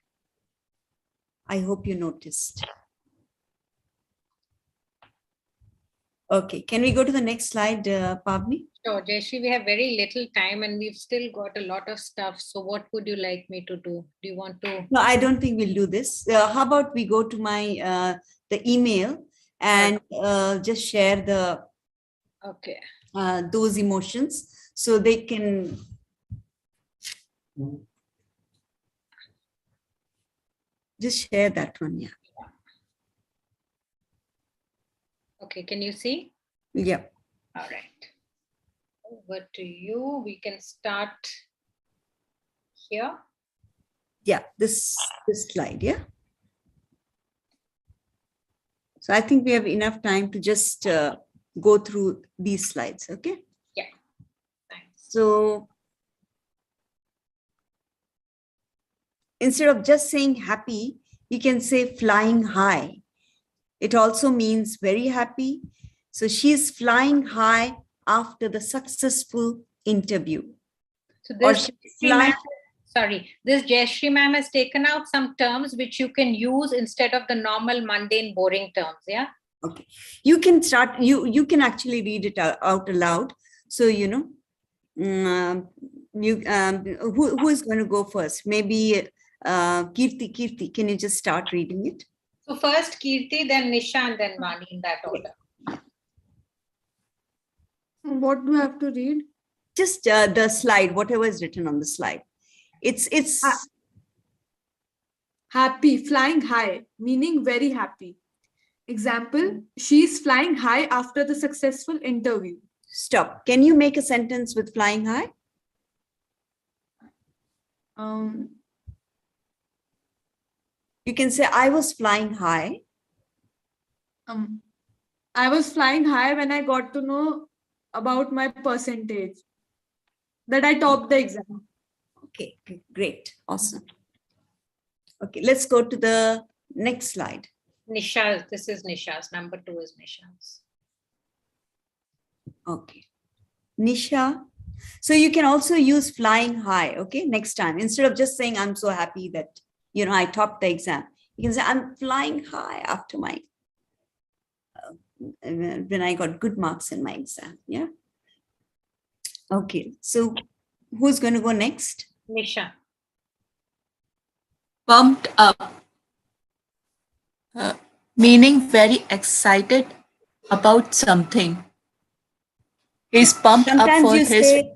I hope you noticed. Okay, can we go to the next slide, Pavni? Sure, Jayashree, we have very little time and we've still got a lot of stuff. So what would you like me to do? Do you want to? No, I don't think we'll do this. How about we go to my the email and just share the Okay. those emotions so they can just share that one. Yeah. Okay, can you see? Yeah. All right. Over to you. We can start here. Yeah, this slide, yeah. So I think we have enough time to just go through these slides, okay? Yeah. Thanks. So instead of just saying happy, you can say flying high. It also means very happy. So she's flying high after the successful interview. So Or this she's flying. this Jayashree ma'am has taken out some terms which you can use instead of the normal mundane boring terms. Yeah. Okay, you can start. You can actually read it out aloud. So who is going to go first? Maybe Kirti. Kirti, can you just start reading it? So first Kirti, then Nisha, and then Vani in that order. What do I have to read? Just the slide, whatever is written on the slide. It's Happy, flying high, meaning very happy. Example, she's flying high after the successful interview. Stop. Can you make a sentence with flying high? You can say, I was flying high. I was flying high when I got to know about my percentage, that I topped the exam. Okay, great. Awesome. Okay, let's go to the next slide. Nisha, this is Nisha's. Number 2 is Nisha's. Okay. Nisha. So you can also use flying high, okay, next time. Instead of just saying, I'm so happy that, I topped the exam. You can say, I'm flying high after my, when I got good marks in my exam, yeah? Okay, so who's going to go next? Nisha. Pumped up, meaning very excited about something. He's pumped Sometimes up for you his say,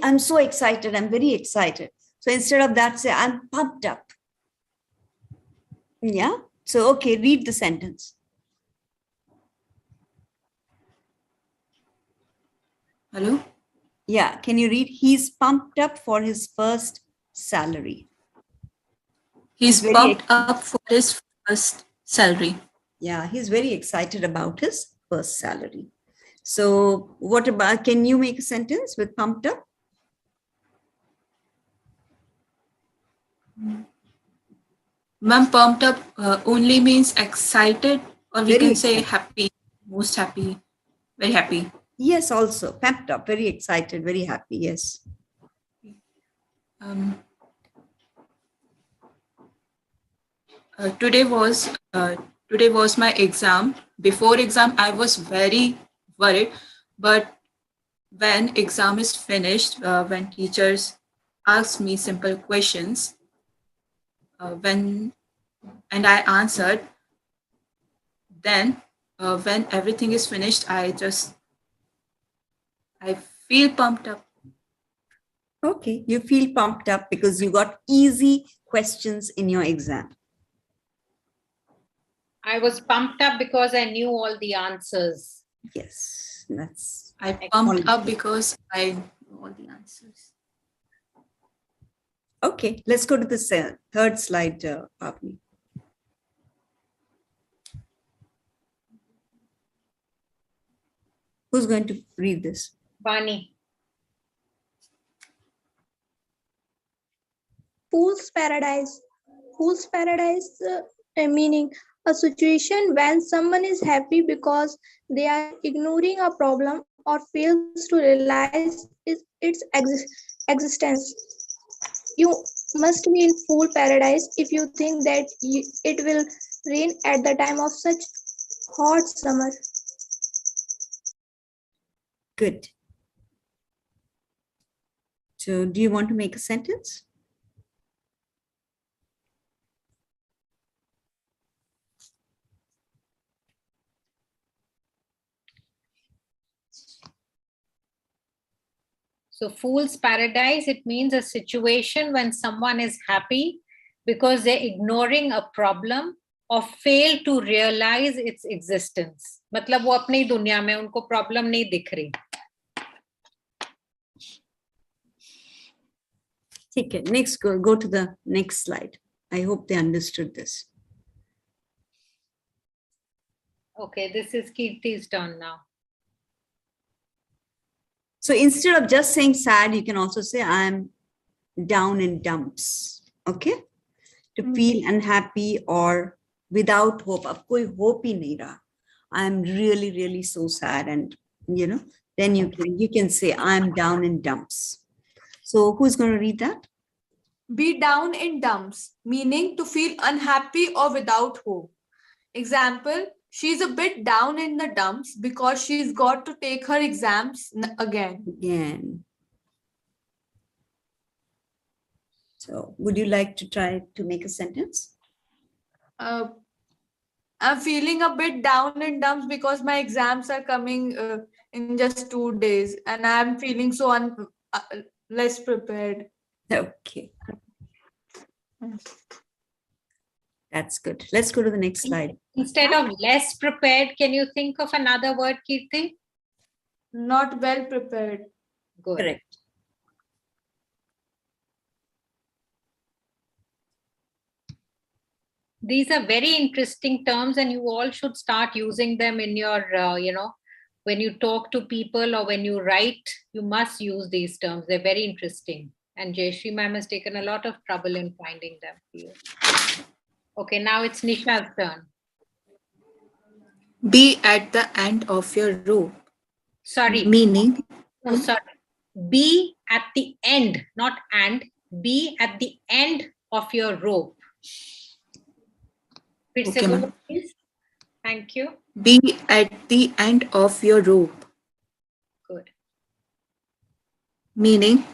I'm so excited, I'm very excited. So instead of that, say, I'm pumped up. Yeah, so okay, read the sentence. Hello? Yeah, can you read? He's pumped up for his first salary. He's pumped up for his first salary. Yeah, he's very excited about his first salary. So what about, can you make a sentence with pumped up? Ma'am, pumped up only means excited, or we Very can excited. say happy, most happy, very happy. Yes, also pumped up, very excited, very happy, yes. Today was my exam. Before exam, I was very worried, but when exam is finished, when teachers ask me simple questions, and I answered, then when everything is finished, I feel pumped up. Okay, you feel pumped up because you got easy questions in your exam. I was pumped up because I knew all the answers. Yes, that's. I pumped up because I knew all the answers. Okay, let's go to the third slide, Pavni. Who's going to read this? Vani. Fool's paradise. Fool's paradise meaning a situation when someone is happy because they are ignoring a problem or fails to realize its existence. You must be in fool paradise if you think that it will rain at the time of such hot summer. Good. So do you want to make a sentence? So fool's paradise, it means a situation when someone is happy because they're ignoring a problem or fail to realize its existence. मतलब वो अपनी दुनिया में उनको problem नहीं दिख रही. ठीक है, next go to the next slide. I hope they understood this. Okay, this is Kirti's turn now. So instead of just saying sad, you can also say I'm down in dumps. Okay, to feel unhappy or without hope. Ab koi hope hi nahi raha. I'm really, really so sad, and then you can say I'm down in dumps. So who's going to read that? Be down in dumps, meaning to feel unhappy or without hope. Example, she's a bit down in the dumps because she's got to take her exams again. So would you like to try to make a sentence? I'm feeling a bit down in dumps because my exams are coming in just 2 days and I'm feeling so less prepared. Okay. That's good. Let's go to the next slide. Instead of less prepared, can you think of another word, Kirti? Not well prepared. Good. Correct. These are very interesting terms and you all should start using them in your, when you talk to people or when you write, you must use these terms. They're very interesting. And Jayashree ma'am has taken a lot of trouble in finding them for you. Okay, now it's Nisha's turn. Be at the end of your rope. Sorry. Meaning? No, sorry. Be at the end, not and. Be at the end of your rope. Okay, ma'am. Please. Thank you. Be at the end of your rope. Good. Meaning?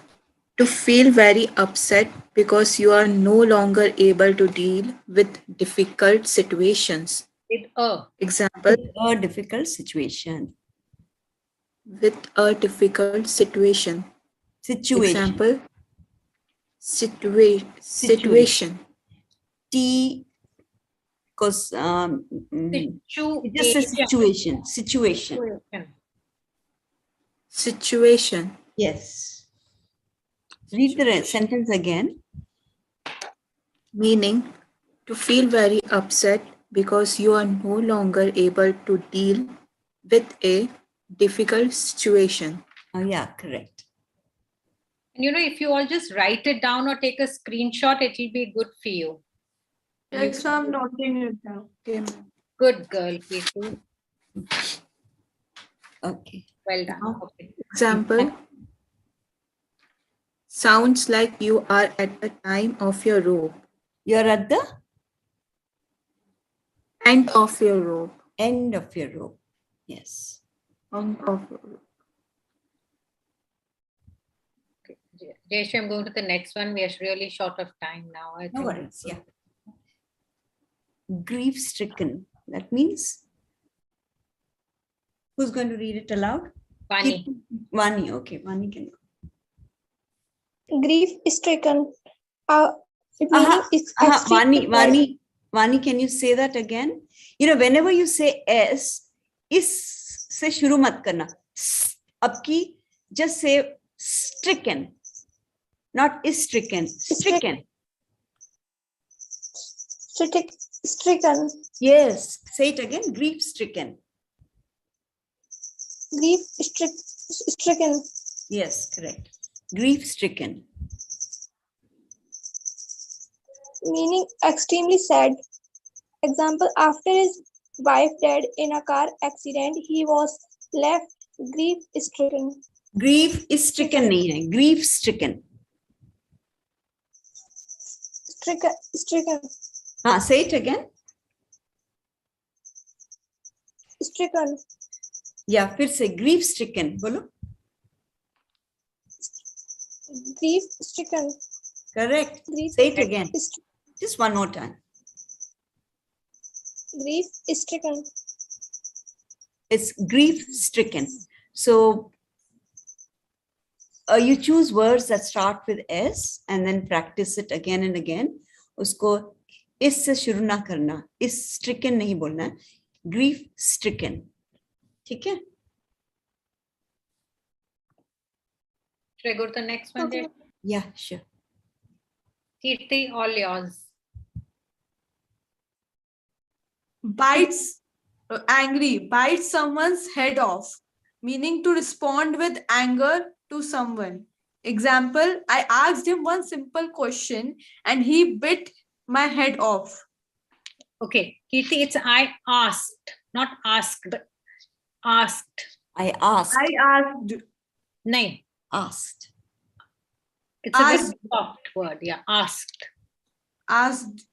To feel very upset because you are no longer able to deal with difficult situations. With a. Example. With a difficult situation. With a difficult situation. Example. Situation. T. Because just a situation. Situation. Yes. Read the sentence again. Meaning to feel very upset because you are no longer able to deal with a difficult situation. Oh yeah, correct. And if you all just write it down or take a screenshot, it will be good for you. Yes, I'm noting it down. Okay. Good girl, Kirti. Okay. Well done. Okay. Example. Sounds like you are at the time of your rope. You're at the end of your rope. End of your rope. Yes. End of your rope. Okay. Jayashree, I'm going to the next one. We are really short of time now. No worries. Yeah. Grief-stricken. That means who's going to read it aloud? Vani. Vani. Okay. Vani can. Grief-stricken. It means it's Vani, can you say that again? Whenever you say S, is se shuru mat karna. Abki, just say stricken. Not is stricken. Stricken. Stricken. Yes. Say it again. Grief-stricken. Grief-stricken. Yes, correct. Grief-stricken. Meaning extremely sad. Example, after his wife died in a car accident, he was left grief-stricken. Grief-stricken nahi hai. Grief-stricken. Stricken. Say it again. Stricken. Yeah, फिर से grief-stricken. बोलो. Grief-stricken. Correct. Say it again. Just one more time. Grief-stricken. It's grief-stricken. So you choose words that start with S and then practice it again and again. Usko इस से शुरू ना करना, इस stricken नहीं बोलना है, grief stricken. ठीक है? Should I go to the next one? Okay. Yeah, sure. Kirti, all yours. Bites, angry, bites someone's head off, meaning to respond with anger to someone. Example, I asked him one simple question and he bit my head off. Okay, Kirti, it's I asked, not asked. Asked. I asked. I asked. Nahin. Asked. It's a very Asked. soft word. Yeah, asked. Asked.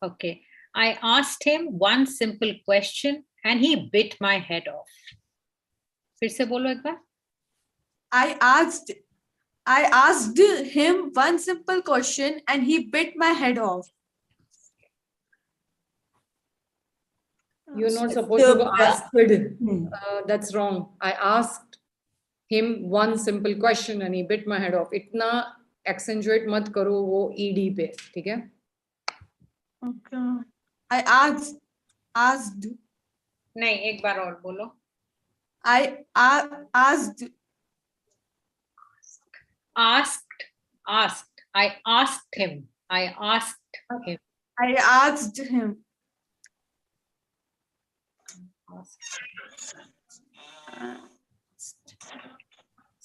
Okay. I asked him one simple question and he bit my head off. फिर से बोलो एक बार. I asked him one simple question and he bit my head off. You're not supposed to go asked. Hmm. That's wrong. I asked him one simple question and he bit my head off. इतना accentuate मत करो वो ed पे, ठीक है? Okay. I asked. नहीं, एक बार और बोलो. I asked. Asked. I asked him. I asked him. I asked him.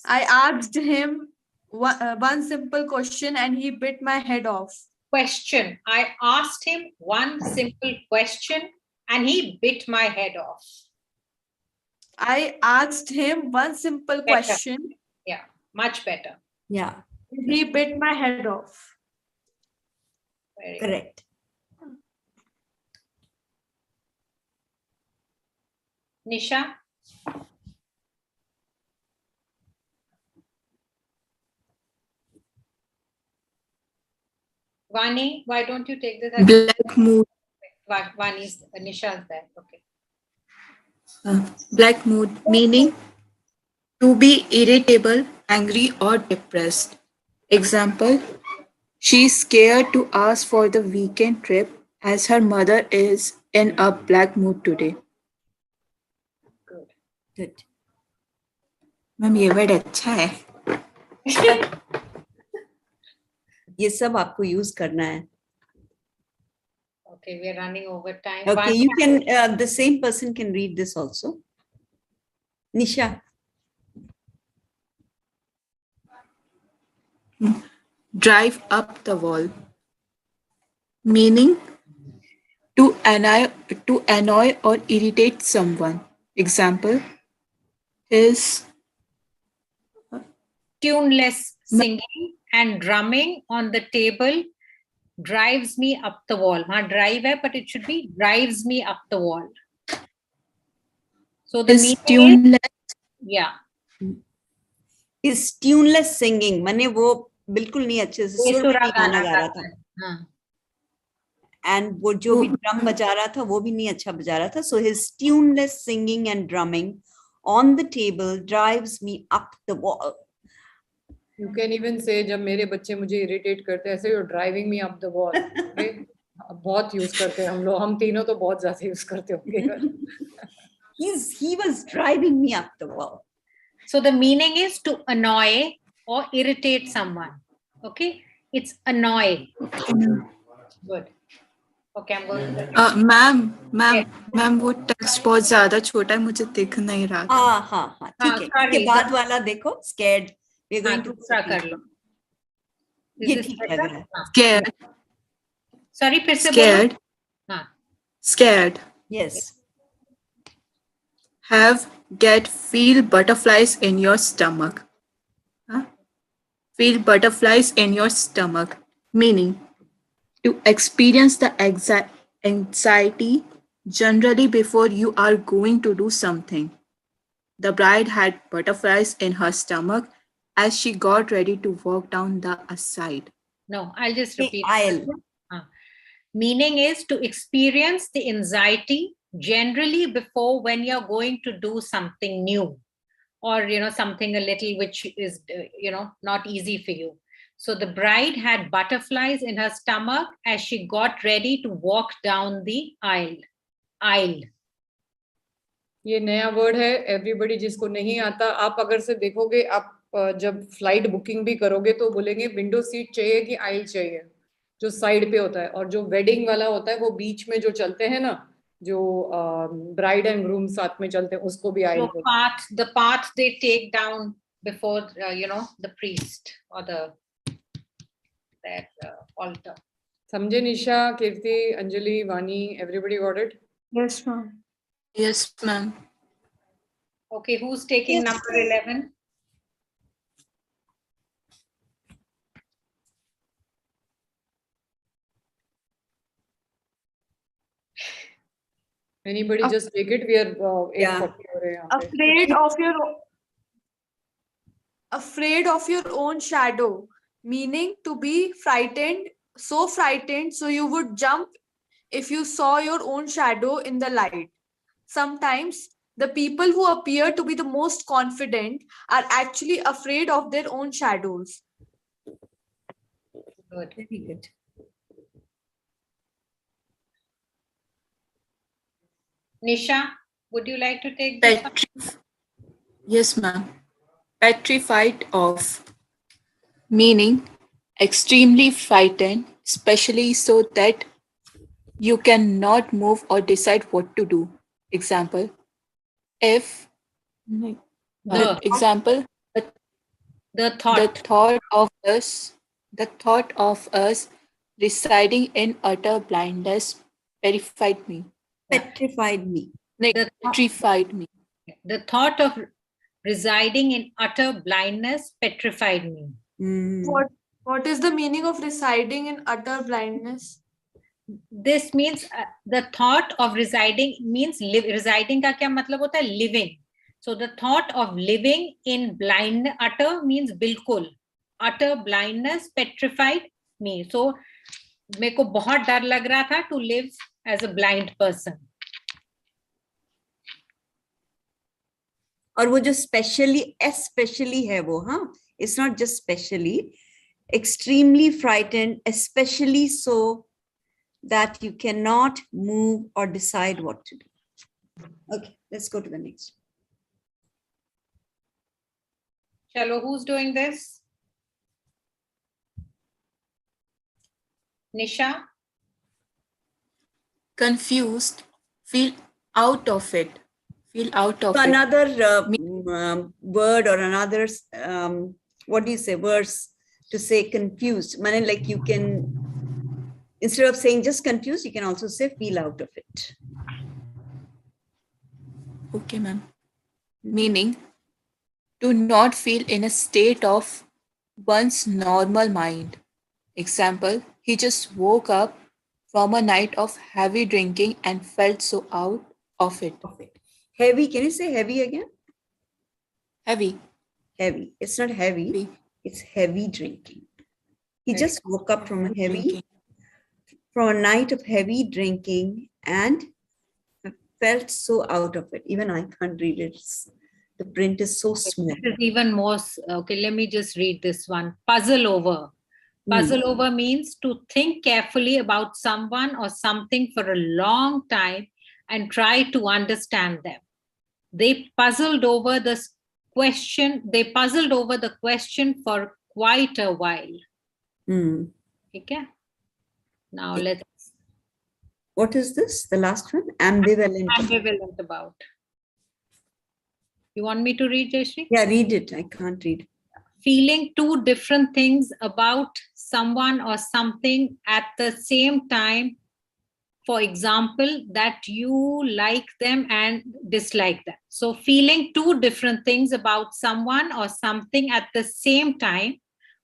I asked him one simple question and he bit my head off. Question. I asked him one simple question and he bit my head off. I asked him one simple Better. question. Yeah, much better. Yeah, And he bit my head off. Very good. correct. Nisha? Vani, why don't you take this? Black mood. Vani's, Nisha's there. Okay. Black mood, meaning to be irritable, angry, or depressed. Example, she's scared to ask for the weekend trip as her mother is in a black mood today. Good. Good. Ma'am ये word अच्छा है. ये सब आपको use करना है. Okay, we are running over time. Okay, Vani, you can, the same person can read this also. Nisha. Drive up the wall, meaning to annoy or irritate someone. Example, his tuneless singing and drumming on the table drives me up the wall. Drive hai, but it should be drives me up the wall. So the his meaning is, tuneless. yeah, His tuneless singing, माने वो बिल्कुल नहीं अच्छे से सुर में नहीं गाना गा रहा था. हाँ. And वो जो भी ड्रम बजा रहा था वो भी नहीं अच्छा बजा रहा था. So his tuneless singing and drumming on the table drives me up the wall. You can even say जब मेरे बच्चे मुझे irritate करते हैं ऐसे you're driving me up the wall. Okay? बहुत use करते हैं हम लोग, हम तीनों तो बहुत ज़्यादा use करते होंगे. He was driving me up the wall. So the meaning is to annoy or irritate someone. Okay, it's annoy. Good. Okay, I'm going to the ma'am वो टेक्स्ट बहुत ज्यादा छोटा है, मुझे दिख नहीं रहा था. हाँ, ठीक है. sorry. इसके बाद वाला देखो, scared. We're हाँ, going to दूसरा कर लो. Is ये this ठीक better? लग रहा है. हाँ. Scared. Sorry, फिर से बोलो. Scared. हाँ. Scared. Yes. Feel butterflies in your stomach. Feel butterflies in your stomach, meaning to experience the anxiety generally before you are going to do something. The bride had butterflies in her stomach as she got ready to walk down the aisle. No, I'll just repeat. Aisle. Meaning is to experience the anxiety generally before when you're going to do something new or, something a little which is, not easy for you. So the bride had butterflies in her stomach as she got ready to walk down the aisle. ये नया word है, everybody जिसको नहीं आता, आप अगर से देखोगे, आप जब फ्लाइट बुकिंग भी करोगे तो बोलेंगे विंडो सीट चाहिए कि आइल चाहिए, जो साइड पे होता है, और जो वेडिंग वाला होता है वो बीच में जो चलते हैं ना, जो ब्राइड एंड ग्रूम साथ में चलते हैं, उसको भी आइल बोलते हैं. The path they take down before the priest or that altar. समझे निशा, कीर्ति, अंजलि, वानी, everybody got it? Yes, ma'am. Yes, ma'am. Okay, who's taking Yes, number ma'am. 11? Anybody just take it? We are 8:40 हो रहे हैं यहाँ पे. Afraid of your own shadow, meaning to be frightened, so frightened so you would jump if you saw your own shadow in the light. Sometimes the people who appear to be the most confident are actually afraid of their own shadows. Good. Very good. Nisha, would you like to take this one? Yes, ma'am. Petrified of, meaning extremely frightened, especially so that you cannot move or decide what to do. Example, if The thought of us residing in utter blindness petrified me. Petrified me. Petrified me. The thought of residing in utter blindness petrified me. What is the meaning of residing in utter blindness? This means the thought of residing means residing का क्या मतलब होता है? Living. So the thought of living in blind, utter means बिल्कुल. Utter blindness petrified me. So मेरे को बहुत डर लग रहा था to live as a blind person. और वो जो especially है वो, हाँ, it's not just specially, extremely frightened, especially so that you cannot move or decide what to do. Okay, let's go to the next. Chalo, who's doing this? Nisha? Confused, feel out of it. Feel out of So it. another word or another, what do you say, verse to say confused. Mane, like you can, instead of saying just confused, you can also say feel out of it. Okay, ma'am. Meaning, to not feel in a state of one's normal mind. Example, he just woke up from a night of heavy drinking and felt so out of it. Heavy, can you say heavy again? Heavy. Heavy. It's not heavy, it's heavy drinking. He just woke up from a night of heavy drinking and felt so out of it. Even I can't read it. The print is so small. This is even more. Okay, let me just read this one. Puzzle over. Puzzle over means to think carefully about someone or something for a long time and try to understand them. They puzzled over the question for quite a while. Okay. Now let's. What is this? The last one? Ambivalent. Ambivalent about. You want me to read, Jayashree? Yeah, read it. I can't read. Feeling two different things about someone or something at the same time. For example, that you like them and dislike them. So feeling two different things about someone or something at the same time.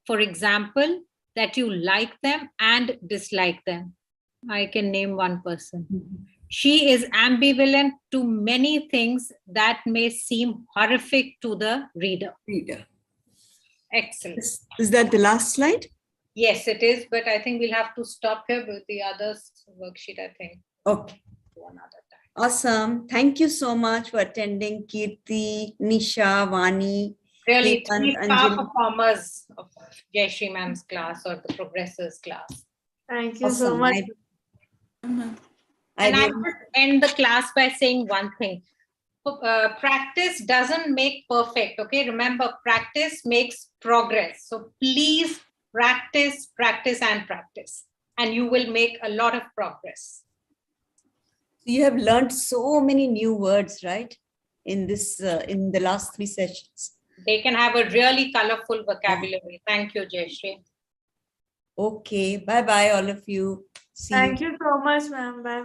For example, that you like them and dislike them. I can name one person. She is ambivalent to many things that may seem horrific to the reader. Excellent. Is that the last slide? Yes, it is, but I think we'll have to stop here with the other worksheet, I think. Okay. Another time. Awesome. Thank you so much for attending, Kirti, Nisha, Vani. Really, Shrikant, three star Anjali. performers of Jayashree ma'am's class or the progressors class. Thank you so Awesome. much. I And I'll really, just end the class by saying one thing. Practice doesn't make perfect. Okay, remember, practice makes progress. So please practice, practice, and practice, and you will make a lot of progress. you have learned so many new words, right? In this, in the last 3 sessions. They can have a really colorful vocabulary. Thank you, Jayashree. Okay. Bye-bye, all of you. See Thank you. you so much, ma'am. Bye.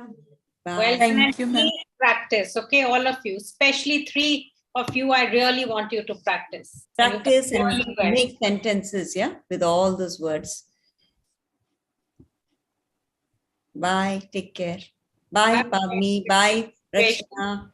Bye. Well, Thank you, ma'am. please practice. Okay, all of you, especially 3 of you, I really want you to practice. Practice and really well. make sentences, yeah, with all those words. Bye. Take care. Bye, Bye. Pavni. Bye, Rachna.